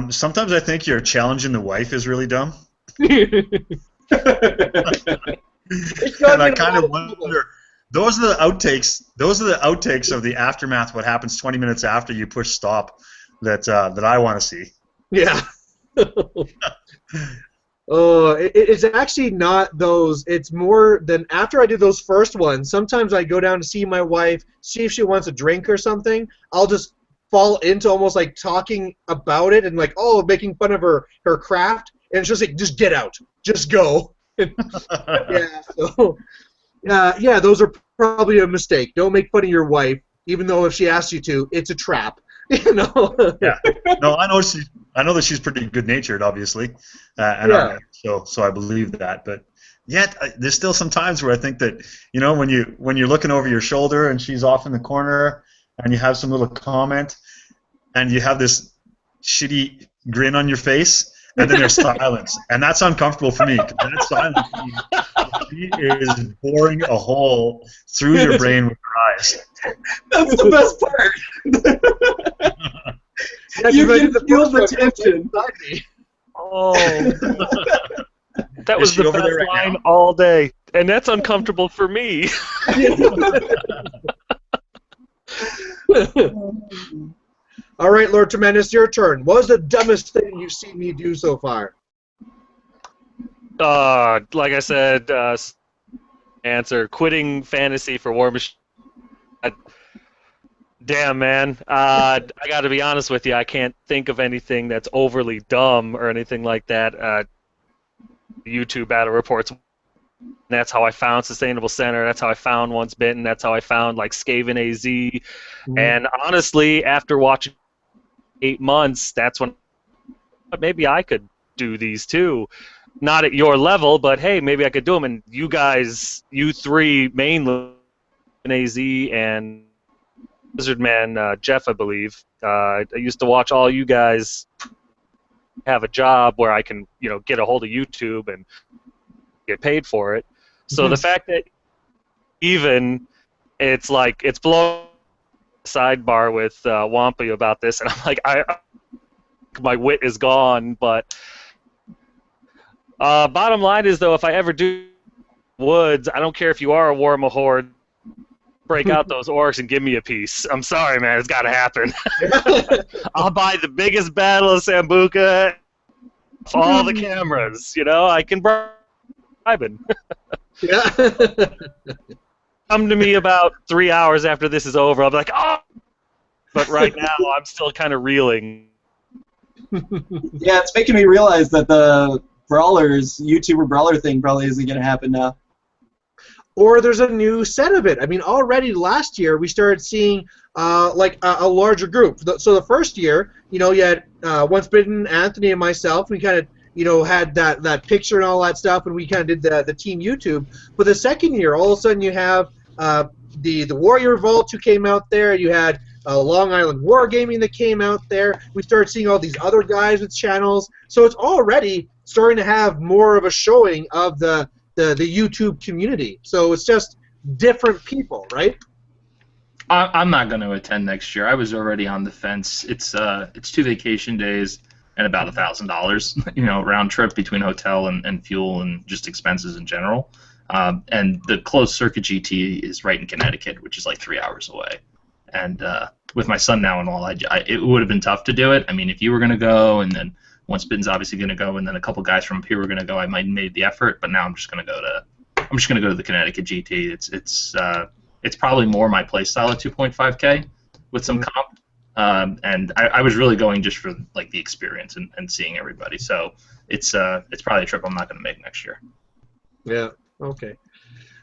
[SPEAKER 5] Sometimes I think your challenging the wife is really dumb. And I kind of wonder, those are the outtakes. Those are the outtakes of the aftermath. What happens 20 minutes after you push stop? That I want to see.
[SPEAKER 4] Yeah. It's actually not those. It's more than after I did those first ones. Sometimes I go down to see my wife, see if she wants a drink or something. I'll just fall into almost like talking about it and like, making fun of her craft. And it's just like, just get out, just go. Those are probably a mistake. Don't make fun of your wife, even though if she asks you to, it's a trap. Yeah.
[SPEAKER 5] No, I know that she's pretty good-natured, obviously, so I believe that. But yet, there's still some times where I think that when you're looking over your shoulder and she's off in the corner, and you have some little comment, and you have this shitty grin on your face. And then there's silence, and that's uncomfortable for me. Because that silence, she is boring a hole through your brain with her eyes.
[SPEAKER 2] That's the best part. You can feel the tension.
[SPEAKER 3] Oh, that was the best line all day, and that's uncomfortable for me.
[SPEAKER 4] All right, Lord Tremendous, your turn. What was the dumbest thing you've seen me do so far?
[SPEAKER 3] Like I said, answer, quitting fantasy for War Machine. Damn, man. I got to be honest with you. I can't think of anything that's overly dumb or anything like that. YouTube battle reports. That's how I found Sustainable Center. That's how I found Once Bitten. That's how I found like Skaven AZ. Mm-hmm. And honestly, after watching 8 months, that's when maybe I could do these too. Not at your level, but hey, maybe I could do them. And you guys, you three mainly, AZ and Lizardman Jeff, I believe. I used to watch all you guys have a job where I can, get a hold of YouTube and get paid for it. So the fact that even it's like it's blowing sidebar with Wampy about this, and I'm like, my wit is gone. But bottom line is, though, if I ever do woods, I don't care if you are a War Mahord, break out those orcs and give me a piece. I'm sorry, man, it's got to happen. I'll buy the biggest battle of Sambuca, all the cameras. I can bribe it.
[SPEAKER 4] Yeah.
[SPEAKER 3] Come to me about 3 hours after this is over. I'll be like, oh! But right now, I'm still kind of reeling.
[SPEAKER 2] Yeah, it's making me realize that the YouTuber brawler thing probably isn't going to happen now.
[SPEAKER 4] Or there's a new set of it. I mean, already last year we started seeing like a larger group. So the first year, you had Once Bitten, Anthony, and myself. We kind of had that picture and all that stuff, and we kind of did the team YouTube. But the second year, all of a sudden you have the Warrior Vault who came out there. You had Long Island Wargaming that came out there. We started seeing all these other guys with channels. So it's already starting to have more of a showing of the YouTube community. So it's just different people, right?
[SPEAKER 1] I'm not going to attend next year. I was already on the fence. It's 2 vacation days and about $1,000, round trip between hotel and fuel and just expenses in general. And the closed circuit GT is right in Connecticut, which is like 3 hours away. And with my son now and all, it would have been tough to do it. I mean, if you were going to go, and then Once Bitten's obviously going to go, and then a couple guys from up here were going to go, I might have made the effort. But now I'm just going to go to the Connecticut GT. it's probably more my playstyle at 2.5K with some comp. And I was really going just for like the experience and seeing everybody. So it's probably a trip I'm not going to make next year.
[SPEAKER 4] Yeah. Okay.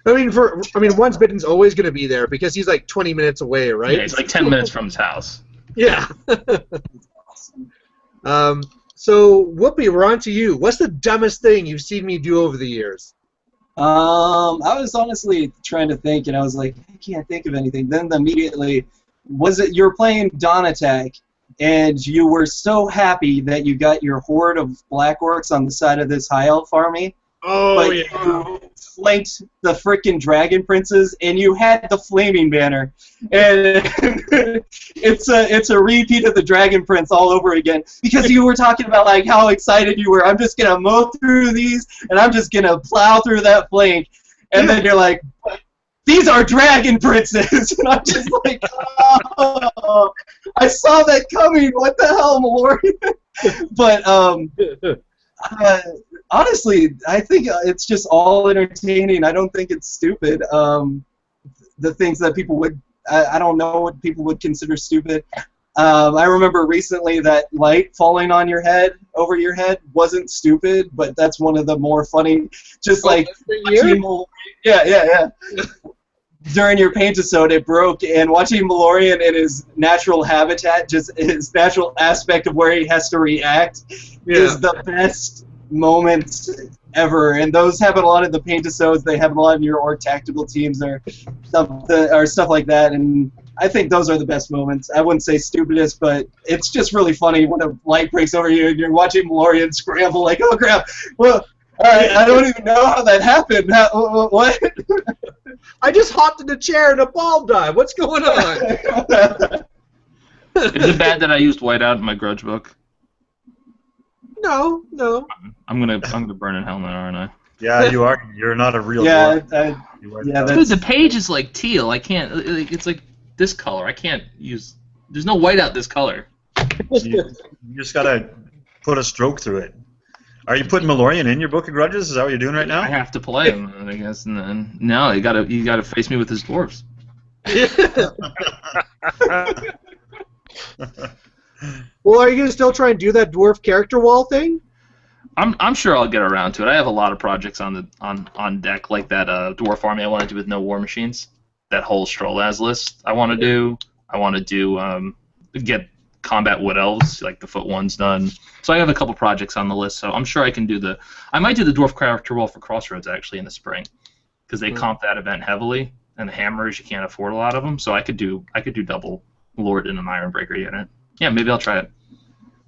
[SPEAKER 4] I mean, Once Bitten's always going to be there because he's like 20 minutes away, right?
[SPEAKER 1] Yeah, it's like 10 minutes from his house.
[SPEAKER 4] Yeah. So Whoopi, we're on to you. What's the dumbest thing you've seen me do over the years?
[SPEAKER 2] I was honestly trying to think, and I was like, I can't think of anything. Then immediately, was it you're playing Dawn Attack, and you were so happy that you got your horde of Black Orcs on the side of this High Elf army, but you flanked the frickin' Dragon Princes, and you had the Flaming Banner, and it's a repeat of the Dragon Prince all over again, because you were talking about like how excited you were. I'm just gonna mow through these, and I'm just gonna plow through that flank, and then you're like, these are Dragon Princes, and I'm just like, oh, I saw that coming. What the hell, Malorian? But honestly, I think it's just all entertaining. I don't think it's stupid. The things that people would, I don't know what people would consider stupid. I remember recently that light falling on your head, over your head, wasn't stupid, but that's one of the more funny, just like, yeah. During your paint episode, it broke, and watching Malorian in his natural habitat, just his natural aspect of where he has to react, is the best moment ever. And those happen a lot in the paint episodes. They happen a lot in your orc tactical teams or stuff like that. And I think those are the best moments. I wouldn't say stupidest, but it's just really funny when a light breaks over you and you're watching Malorian scramble like, oh crap, well, all right, I don't even know how that happened. What?
[SPEAKER 4] I just hopped in the chair and a ball died. What's going on?
[SPEAKER 1] Is it bad that I used whiteout in my grudge book?
[SPEAKER 4] No.
[SPEAKER 1] I'm gonna burn in hell now, aren't I?
[SPEAKER 5] Yeah, you are. You're not a real
[SPEAKER 2] dwarf.
[SPEAKER 1] Dude, the page is like teal. I can't. It's like this color. I can't use. There's no whiteout this color.
[SPEAKER 5] You just gotta put a stroke through it. Are you putting Malorian in your book of grudges? Is that what you're doing right now?
[SPEAKER 1] I have to play him, I guess. And then no, you gotta face me with his dwarves.
[SPEAKER 4] Well, are you gonna still try and do that dwarf character wall thing?
[SPEAKER 1] I'm sure I'll get around to it. I have a lot of projects on deck, like that dwarf army I want to do with no war machines. That whole Strolaz list I want to do. I want to do get combat wood elves, like the foot one's done. So I have a couple projects on the list. So I'm sure I can do I might do the dwarf character wall for Crossroads actually in the spring, because they comp that event heavily, and the hammers you can't afford a lot of them. So I could do double Lord in an Ironbreaker unit. Yeah, maybe I'll try it.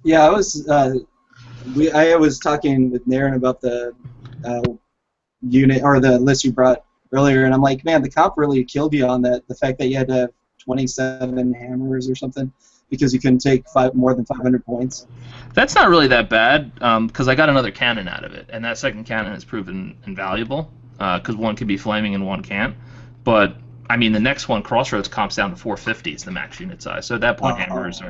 [SPEAKER 2] Yeah, I was talking with Naren about the unit or the list you brought earlier, and I'm like, man, the comp really killed you on that. The fact that you had to have 27 hammers or something because you couldn't take more than 500 points.
[SPEAKER 1] That's not really that bad, because I got another cannon out of it, and that second cannon has proven invaluable, because one can be flaming and one can't. But I mean, the next one, Crossroads, comps down to 450 is the max unit size. So at that point, hammers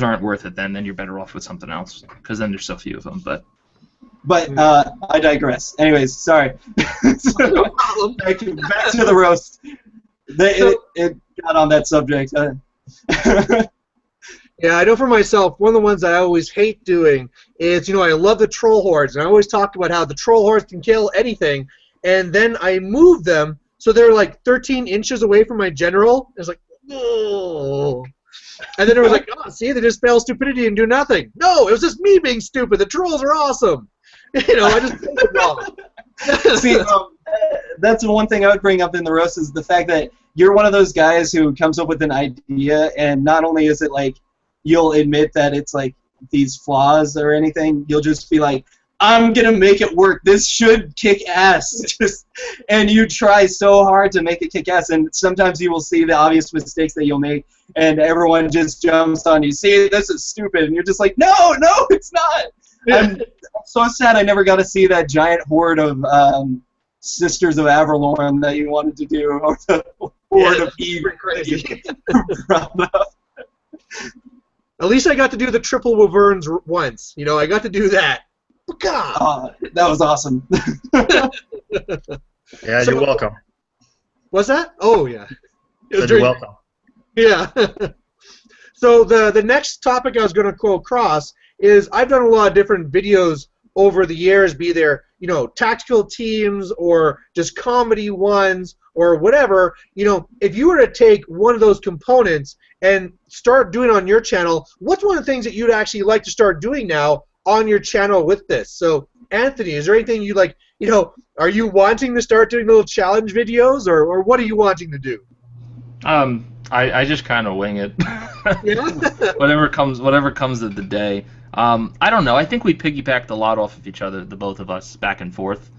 [SPEAKER 1] aren't worth it. Then you're better off with something else, because then there's so few of them. But
[SPEAKER 2] I digress. Anyways, sorry. So, back to the roast. It got on that subject.
[SPEAKER 4] Yeah, I know for myself, one of the ones I always hate doing is, I love the troll hordes, and I always talk about how the troll hordes can kill anything, and then I move them so they're like 13 inches away from my general. It's like, oh. And then it was like, oh, see, they just spell stupidity and do nothing. No, it was just me being stupid. The trolls are awesome. I just played it wrong.
[SPEAKER 2] See, that's the one thing I would bring up in the roast is the fact that you're one of those guys who comes up with an idea, and not only is it like you'll admit that it's like these flaws or anything, you'll just be like, I'm gonna make it work. This should kick ass. And you try so hard to make it kick ass, and sometimes you will see the obvious mistakes that you'll make, and everyone just jumps on you. See, this is stupid, and you're just like, no, it's not. I'm so sad I never got to see that giant horde of Sisters of Averlorn that you wanted to do, or the horde of Eve. Crazy.
[SPEAKER 4] At least I got to do the triple Wyverns once. I got to do that.
[SPEAKER 2] God. That was awesome.
[SPEAKER 5] Yeah, you're welcome.
[SPEAKER 4] What's that? Oh, yeah.
[SPEAKER 5] So you're welcome.
[SPEAKER 4] Yeah. So the next topic I was going to go across is I've done a lot of different videos over the years, be there, tactical teams or just comedy ones or whatever. If you were to take one of those components and start doing it on your channel, what's one of the things that you'd actually like to start doing now on your channel with this? So, Anthony, is there anything you like, are you wanting to start doing little challenge videos or what are you wanting to do?
[SPEAKER 1] I just kind of wing it.
[SPEAKER 4] Yeah.
[SPEAKER 1] whatever comes of the day. I don't know. I think we piggybacked a lot off of each other, the both of us, back and forth.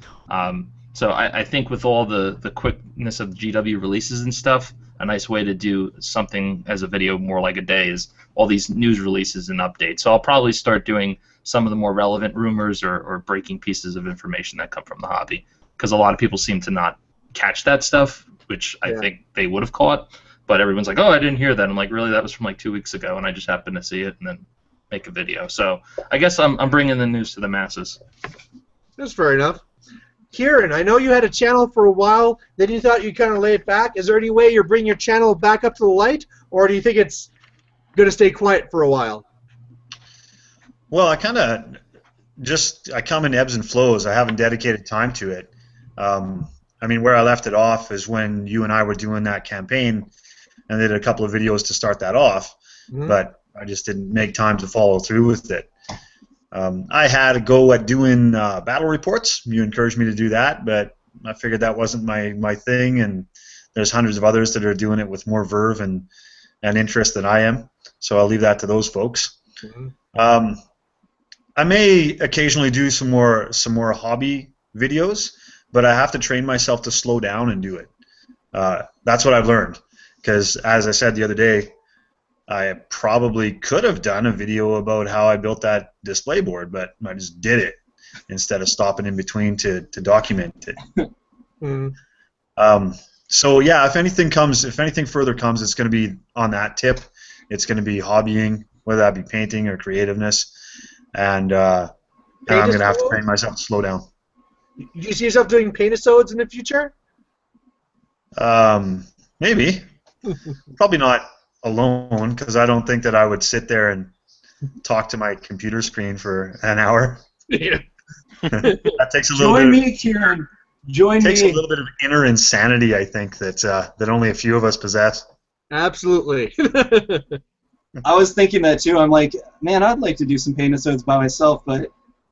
[SPEAKER 1] So I think with all the quickness of GW releases and stuff, a nice way to do something as a video more like a day is all these news releases and updates. So I'll probably start doing some of the more relevant rumors or breaking pieces of information that come from the hobby, because a lot of people seem to not catch that stuff, which I think they would have caught. But everyone's like, oh, I didn't hear that. I'm like, really? That was from like 2 weeks ago, and I just happened to see it and then make a video. So I guess I'm bringing the news to the masses.
[SPEAKER 4] That's fair enough. Kieran, I know you had a channel for a while, then you thought you'd kind of lay it back. Is there any way you're bringing your channel back up to the light, or do you think it's going to stay quiet for a while?
[SPEAKER 5] Well, I come in ebbs and flows. I haven't dedicated time to it. I mean, where I left it off is when you and I were doing that campaign, and did a couple of videos to start that off, but I just didn't make time to follow through with it. I had a go at doing battle reports. You encouraged me to do that, but I figured that wasn't my thing, and there's hundreds of others that are doing it with more verve and interest than I am, so I'll leave that to those folks. I may occasionally do some more hobby videos, but I have to train myself to slow down and do it. That's what I've learned. Because, as I said the other day, I probably could have done a video about how I built that display board, but I just did it instead of stopping in between to document it. So yeah, if anything further comes, it's going to be on that tip. It's going to be hobbying, whether that be painting or creativeness, and I'm going to have to train myself to slow down.
[SPEAKER 4] Do you see yourself doing paint-a-sodes in the future?
[SPEAKER 5] Maybe. Probably not alone, because I don't think that I would sit there and talk to my computer screen for an hour.
[SPEAKER 4] Yeah.
[SPEAKER 5] That takes a little
[SPEAKER 2] Join me, Kieran. Join me.
[SPEAKER 5] Takes a little bit of inner insanity, I think, that only a few of us possess.
[SPEAKER 4] Absolutely.
[SPEAKER 2] I was thinking that too. I'm like, man, I'd like to do some paint-a-sodes by myself, but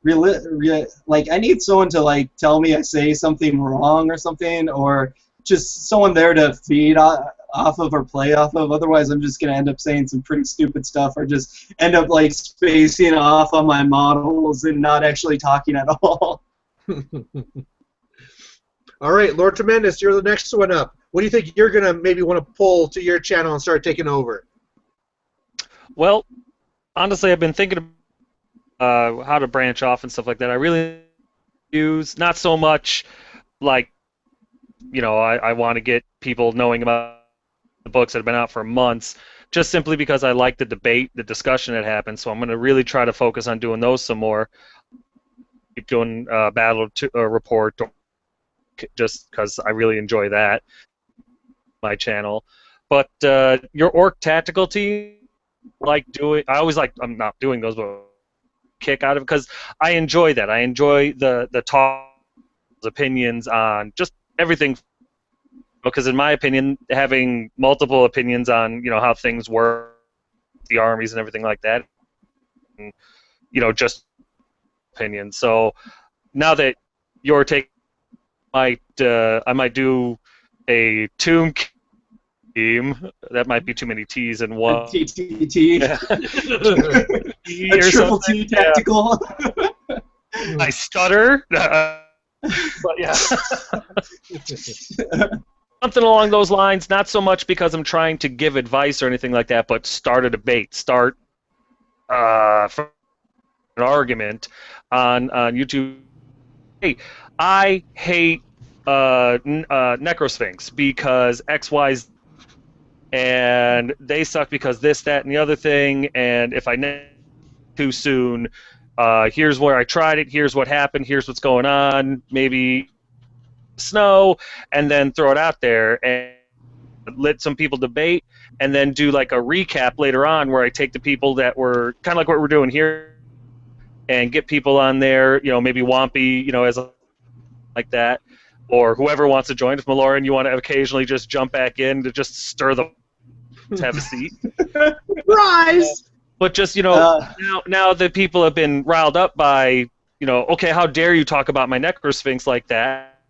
[SPEAKER 2] I need someone to tell me I say something wrong or something, or just someone there to feed off of or play off of. Otherwise, I'm just going to end up saying some pretty stupid stuff or just end up spacing off on my models and not actually talking at all.
[SPEAKER 4] All right, Lord Tremendous, you're the next one up. What do you think you're going to maybe want to pull to your channel and start taking over?
[SPEAKER 3] Well, honestly, I've been thinking how to branch off and stuff like that. I really use not so much I want to get people knowing about the books that have been out for months, just simply because I like the debate, the discussion that happens. So I'm going to really try to focus on doing those some more. Keep doing battle report, just because I really enjoy that. My channel, but your orc tactical team, I'm not doing those, but kick out of it because I enjoy that. I enjoy the talk, opinions on just everything, because in my opinion, having multiple opinions on how things work, the armies and everything like that, and, just opinions. So now that you're taking, I might do a tomb team. That might be too many T's in one.
[SPEAKER 2] TTT.
[SPEAKER 3] Yeah.
[SPEAKER 2] A triple T tactical.
[SPEAKER 3] I stutter. But yeah. Something along those lines, not so much because I'm trying to give advice or anything like that, but start a debate, start an argument on YouTube. Hey, I hate Necrosphinx because X, Y, Z, and they suck because this, that, and the other thing, and if I too soon, here's where I tried it, here's what happened, here's what's going on, maybe snow, and then throw it out there, and let some people debate, and then do like a recap later on where I take the people that were kind of like what we're doing here, and get people on there. Maybe Wampy, as like that, or whoever wants to join. If Malorian, you want to occasionally just jump back in to just stir the to have a seat.
[SPEAKER 4] Rise.
[SPEAKER 3] But just now that people have been riled up by okay, how dare you talk about my Necrosphinx like that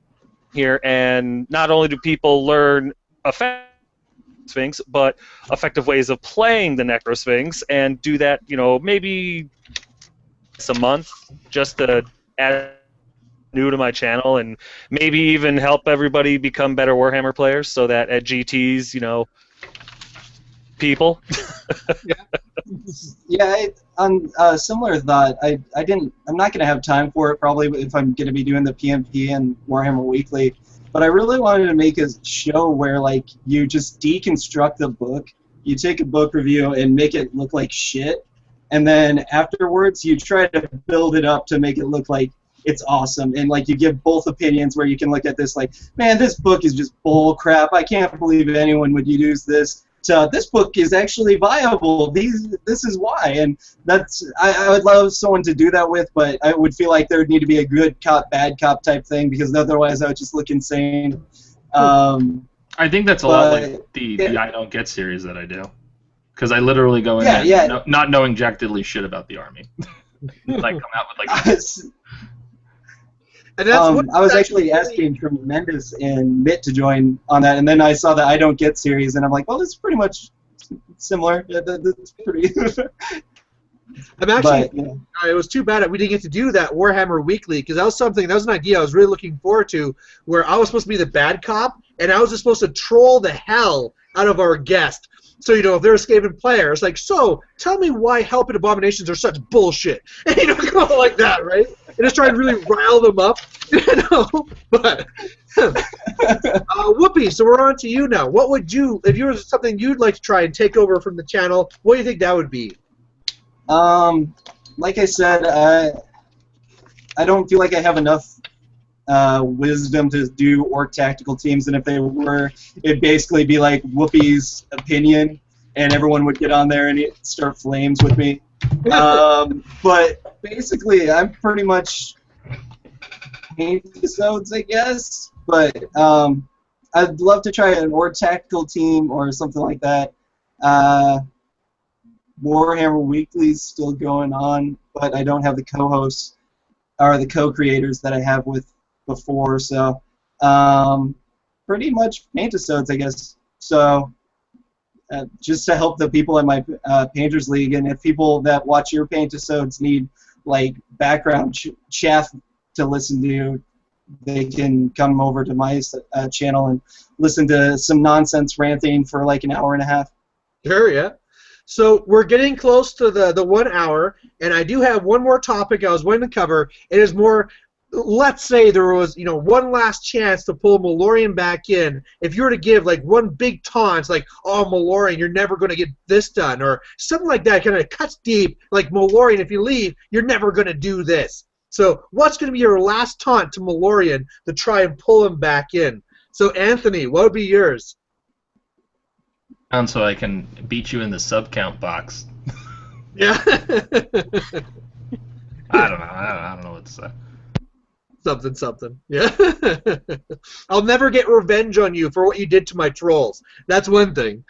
[SPEAKER 3] here? And not only do people learn effective Sphinx, but effective ways of playing the Necrosphinx, and do that maybe a month just to add new to my channel, and maybe even help everybody become better Warhammer players, so that at GTs, people.
[SPEAKER 2] Yeah, on a similar thought, I'm not going to have time for it probably if I'm going to be doing the PMP and Warhammer Weekly, but I really wanted to make a show where like you just deconstruct the book, you take a book review and make it look like shit, and then afterwards you try to build it up to make it look like it's awesome, and like you give both opinions where you can look at this like, man, this book is just bull crap, I can't believe anyone would use this. So this book is actually viable. This is why, and I would love someone to do that with, but I would feel like there would need to be a good cop, bad cop type thing, because otherwise I would just look insane.
[SPEAKER 1] I think that's a lot like the I Don't Get series that I do, because I literally go in there not knowing jack diddly shit about the army. Like come out with like.
[SPEAKER 2] And I was actually asking Tremendous and Mitt to join on that, and then I saw the I Don't Get series, and I'm like, well, this is pretty much similar. That's pretty.
[SPEAKER 4] I'm actually. It was too bad that we didn't get to do that Warhammer Weekly, because that was an idea I was really looking forward to, where I was supposed to be the bad cop, and I was just supposed to troll the hell out of our guest. So, if they're escaping players, like, so, tell me why helping abominations are such bullshit. And, go like that, right? And just try and really rile them up, But, Whoopi, so we're on to you now. What would you, if you were something you'd like to try and take over from the channel, what do you think that would be?
[SPEAKER 2] Like I said, I don't feel like I have enough wisdom to do orc tactical teams, and if they were, it'd basically be like Whoopi's opinion, and everyone would get on there and start flames with me. But basically, I'm pretty much episodes, I guess. But I'd love to try an orc tactical team or something like that. Warhammer Weekly's still going on, but I don't have the co-hosts or the co-creators that I have with before, so pretty much paint-a-sodes, I guess. So just to help the people in my Painters League, and if people that watch your paint-a-sodes need like background chaff to listen to, they can come over to my channel and listen to some nonsense ranting for like an hour and a half.
[SPEAKER 4] Sure, yeah. So we're getting close to the 1 hour, and I do have one more topic I was wanting to cover. It is more, let's say there was, one last chance to pull Malorian back in. If you were to give like one big taunt, like, oh, Malorian, you're never going to get this done, or something like that, kind of cuts deep, like, Malorian, if you leave, you're never going to do this. So what's going to be your last taunt to Malorian to try and pull him back in? So Anthony, what would be yours?
[SPEAKER 1] So I can beat you in the sub count box.
[SPEAKER 4] Yeah.
[SPEAKER 1] I don't know what to say.
[SPEAKER 4] Something. Yeah. I'll never get revenge on you for what you did to my trolls. That's one thing.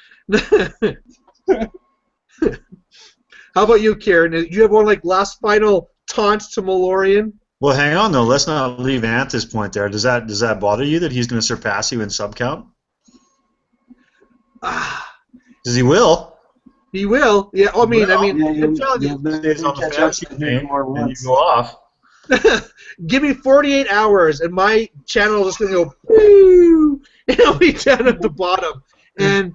[SPEAKER 4] How about you, Kieran? Do you have one like last final taunt to Malorian?
[SPEAKER 5] Well, hang on though. Let's not leave Anth's point there. Does that bother you that he's going to surpass you in sub count? Because he will.
[SPEAKER 4] He will. Yeah. I mean,
[SPEAKER 2] you
[SPEAKER 5] go off.
[SPEAKER 4] Give me 48 hours, and my channel is just going to go, woo, and I'll be down at the bottom. And,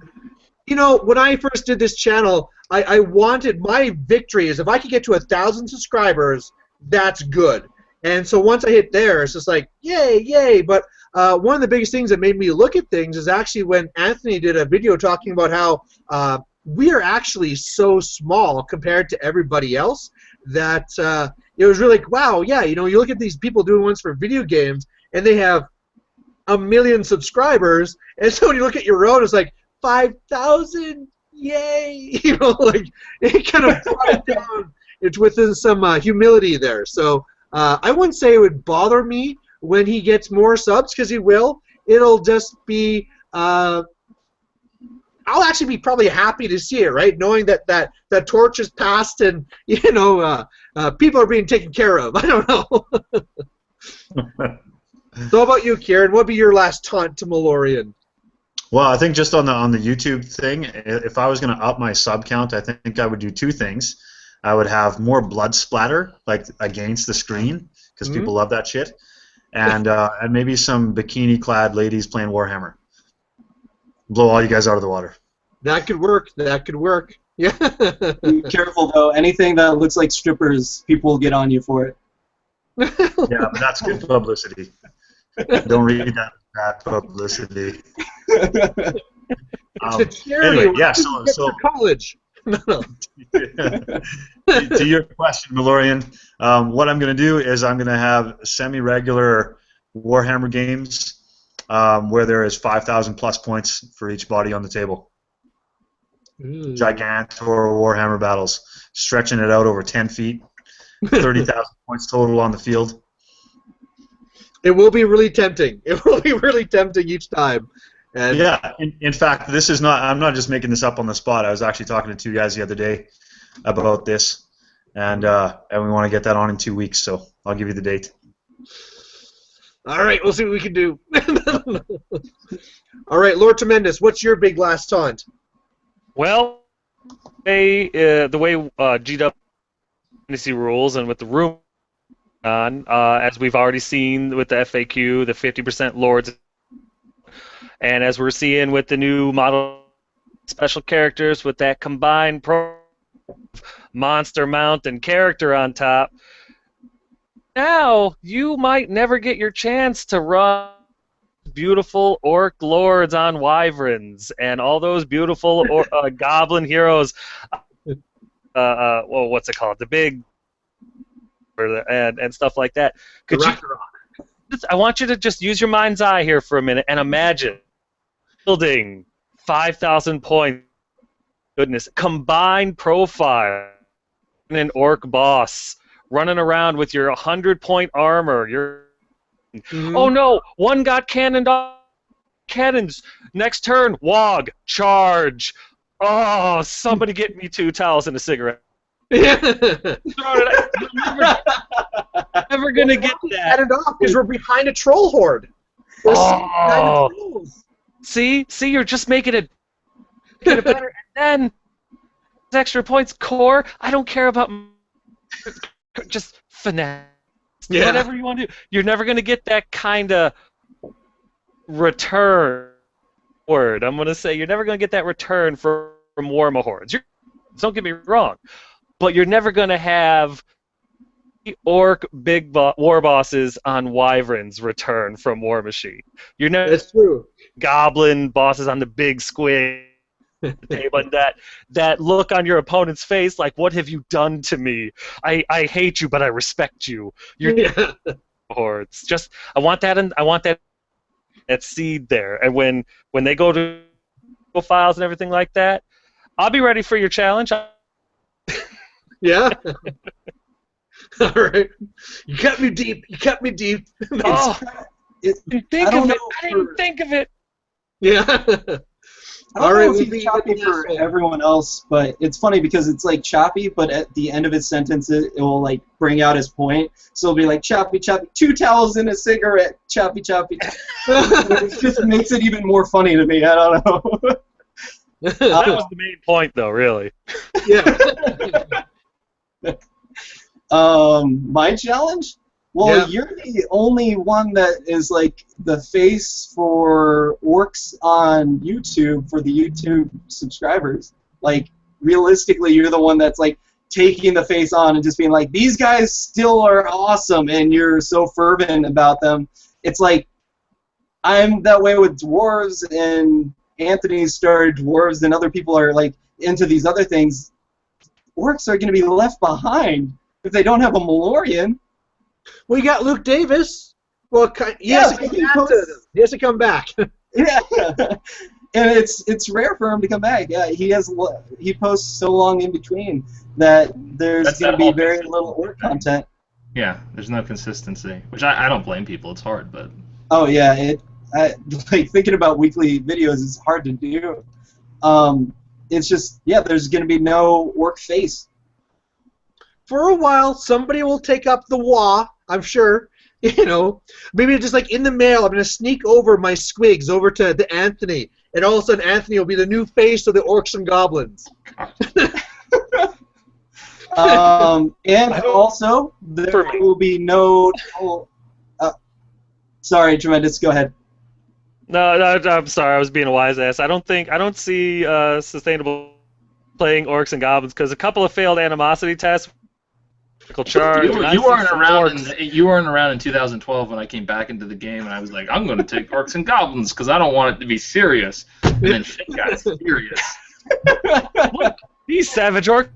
[SPEAKER 4] when I first did this channel, I wanted my victory is if I could get to 1,000 subscribers, that's good. And so once I hit there, it's just like, yay, yay. But one of the biggest things that made me look at things is actually when Anthony did a video talking about how we are actually so small compared to everybody else that it was really like, wow, yeah, you look at these people doing ones for video games, and they have 1 million subscribers, and so when you look at your own, it's like, 5,000. Yay! You know, like it kind of brought it down. It's within some humility there. So I wouldn't say it would bother me when he gets more subs, because he will. It'll just be. I'll actually be probably happy to see it, right? Knowing that torch is passed and people are being taken care of. I don't know. So how about you, Kieran? What would be your last taunt to Malorian?
[SPEAKER 5] Well, I think just on the YouTube thing, if I was going to up my sub count, I think I would do two things. I would have more blood splatter, like against the screen, because people love that shit, and maybe some bikini-clad ladies playing Warhammer. Blow all you guys out of the water.
[SPEAKER 4] That could work. That could work. Yeah.
[SPEAKER 2] Be careful though. Anything that looks like strippers, people will get on you for it.
[SPEAKER 5] Yeah, but that's good publicity. Don't read that bad publicity.
[SPEAKER 4] It's a charity.
[SPEAKER 5] Anyway, yeah. So
[SPEAKER 4] college. No.
[SPEAKER 5] To your question, Malorian, what I'm going to do is I'm going to have semi-regular Warhammer games where there is 5,000 plus points for each body on the table. Gigantor Warhammer battles, stretching it out over 10 feet, 30,000 points total on the field.
[SPEAKER 4] It will be really tempting. It will be really tempting each time. And
[SPEAKER 5] yeah, in fact, this is not. I'm not just making this up on the spot. I was actually talking to two guys the other day about this, and we want to get that on in 2 weeks. So I'll give you the date.
[SPEAKER 4] All right, we'll see what we can do. All right, Lord Tremendous, what's your big last taunt?
[SPEAKER 3] Well, the way GW fantasy rules and with the room on, as we've already seen with the FAQ, the 50% Lords, and as we're seeing with the new model special characters with that combined monster mount and character on top, now you might never get your chance to run beautiful orc lords on wyverns and all those beautiful goblin heroes. Well, what's it called? The big and stuff like that. Could you? I want you to just use your mind's eye here for a minute and imagine building 5,000 points. Goodness, combined profile and an orc boss running around with your 100-point armor. Oh no! One got cannoned off. Cannons. Next turn, Wog charge. Oh, somebody get me 2 towels and a cigarette. You're never gonna get that.
[SPEAKER 4] It off because we're behind a troll horde.
[SPEAKER 3] See, you're just making it better. And then extra points core. I don't care about just finesse. Yeah. Whatever you want to do. You're never gonna get that kind of return. I'm gonna say you're never gonna get that return from Warma hordes. Don't get me wrong. But you're never going to have orc big war bosses on wyverns return from War Machine. You're never.
[SPEAKER 4] That's true.
[SPEAKER 3] Goblin bosses on the big squid table, and that look on your opponent's face, like, what have you done to me? I hate you, but I respect you. You're hordes. Just I want that seed there, and when they go to files and everything like that, I'll be ready for your challenge.
[SPEAKER 4] Yeah. All right. You cut me deep.
[SPEAKER 3] Oh, I didn't think of it.
[SPEAKER 4] Yeah.
[SPEAKER 2] All right. It's choppy for everyone else, but it's funny because it's like choppy, but at the end of his sentence, it will like bring out his point. So it'll be like choppy, 2 towels and a cigarette, choppy. It just makes it even more funny to me. I don't know.
[SPEAKER 3] That was the main point, though, really.
[SPEAKER 4] Yeah.
[SPEAKER 2] My challenge? Well, yeah. You're the only one that is like the face for orcs on YouTube for the YouTube subscribers. Like, realistically, you're the one that's like taking the face on and just being like, these guys still are awesome, and you're so fervent about them. It's like, I'm that way with dwarves, and Anthony started dwarves, and other people are like into these other things. Orcs are going to be left behind if they don't have a Malorian.
[SPEAKER 4] Well, you got Luke Davis. Well, he has to come back.
[SPEAKER 2] Yeah. and it's rare for him to come back. Yeah, he posts so long in between that there's going to be very little orc content.
[SPEAKER 1] Yeah, there's no consistency, which I don't blame people. It's hard, but
[SPEAKER 2] oh yeah, like thinking about weekly videos is hard to do. It's just there's going to be no orc face.
[SPEAKER 4] For a while, somebody will take up the wah, I'm sure. You know, maybe just like in the mail, I'm going to sneak over my squigs over to Anthony, and all of a sudden Anthony will be the new face of the Orcs and Goblins.
[SPEAKER 2] And also, there will be no... sorry, Tremendous, go ahead.
[SPEAKER 3] No, I'm sorry, I was being a wise ass. I don't see sustainable playing Orcs and Goblins, because a couple of failed animosity tests... Charge,
[SPEAKER 1] you weren't around in 2012 when I came back into the game, and I was like, I'm going to take Orcs and Goblins because I don't want it to be serious. And then shit got serious.
[SPEAKER 3] Look, these savage orcs.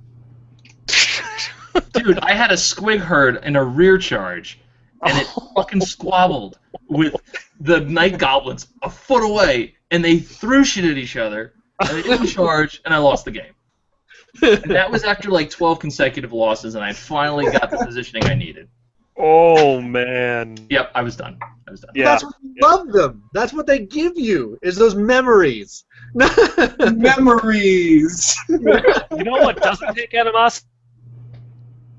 [SPEAKER 1] Dude, I had a squig herd in a rear charge, and it fucking squabbled with the night goblins a foot away, and they threw shit at each other, and they didn't charge, and I lost the game. And that was after like 12 consecutive losses, and I finally got the positioning I needed.
[SPEAKER 3] Oh man.
[SPEAKER 1] Yep, I was done.
[SPEAKER 4] Yeah. That's what you love them. That's what they give you, is those memories.
[SPEAKER 2] Memories.
[SPEAKER 3] You know what doesn't take animosity?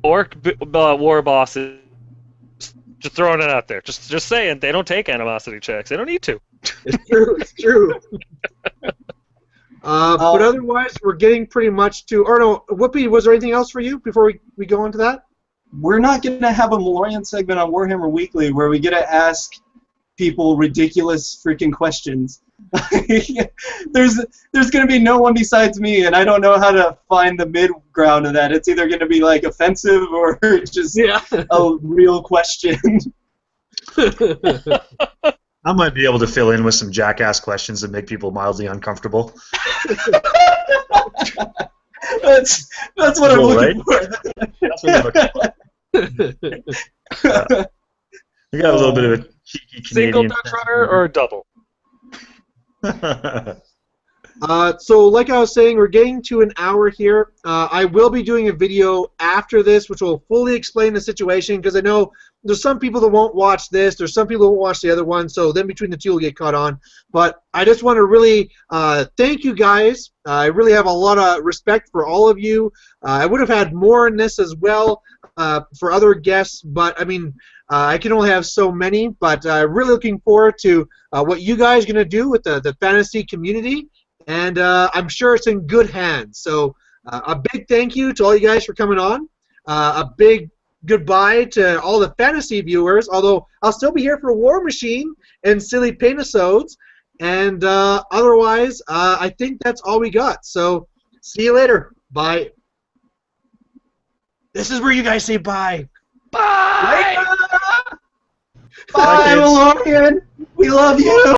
[SPEAKER 3] Orc war bosses. Just throwing it out there. Just saying, they don't take animosity checks. They don't need to.
[SPEAKER 4] It's true. It's true. But otherwise, we're getting pretty much to... Or no, Whoopi, was there anything else for you before we go into that?
[SPEAKER 2] We're not going to have a Malorian segment on Warhammer Weekly where we get to ask people ridiculous freaking questions. There's going to be no one besides me, and I don't know how to find the mid-ground of that. It's either going to be like offensive or just a real question.
[SPEAKER 5] I might be able to fill in with some jackass questions that make people mildly uncomfortable.
[SPEAKER 2] That's what I'm looking for.
[SPEAKER 5] That's what I'm looking for. We got a little bit of a cheeky Canadian.
[SPEAKER 3] Single Dutch runner or a double?
[SPEAKER 4] So, like I was saying, we're getting to an hour here. I will be doing a video after this, which will fully explain the situation, because I know there's some people that won't watch this, there's some people that won't watch the other one, so then between the two will get caught on. But I just want to really thank you guys. I really have a lot of respect for all of you. I would have had more in this as well for other guests, but I mean, I can only have so many, but really looking forward to what you guys are going to do with the fantasy community. And I'm sure it's in good hands. So a big thank you to all you guys for coming on. A big goodbye to all the fantasy viewers, although I'll still be here for War Machine and Silly Paint-A-Sodes. And otherwise, I think that's all we got. So see you later. Bye. This is where you guys say bye. Bye!
[SPEAKER 2] Bye, Malorian. We love you.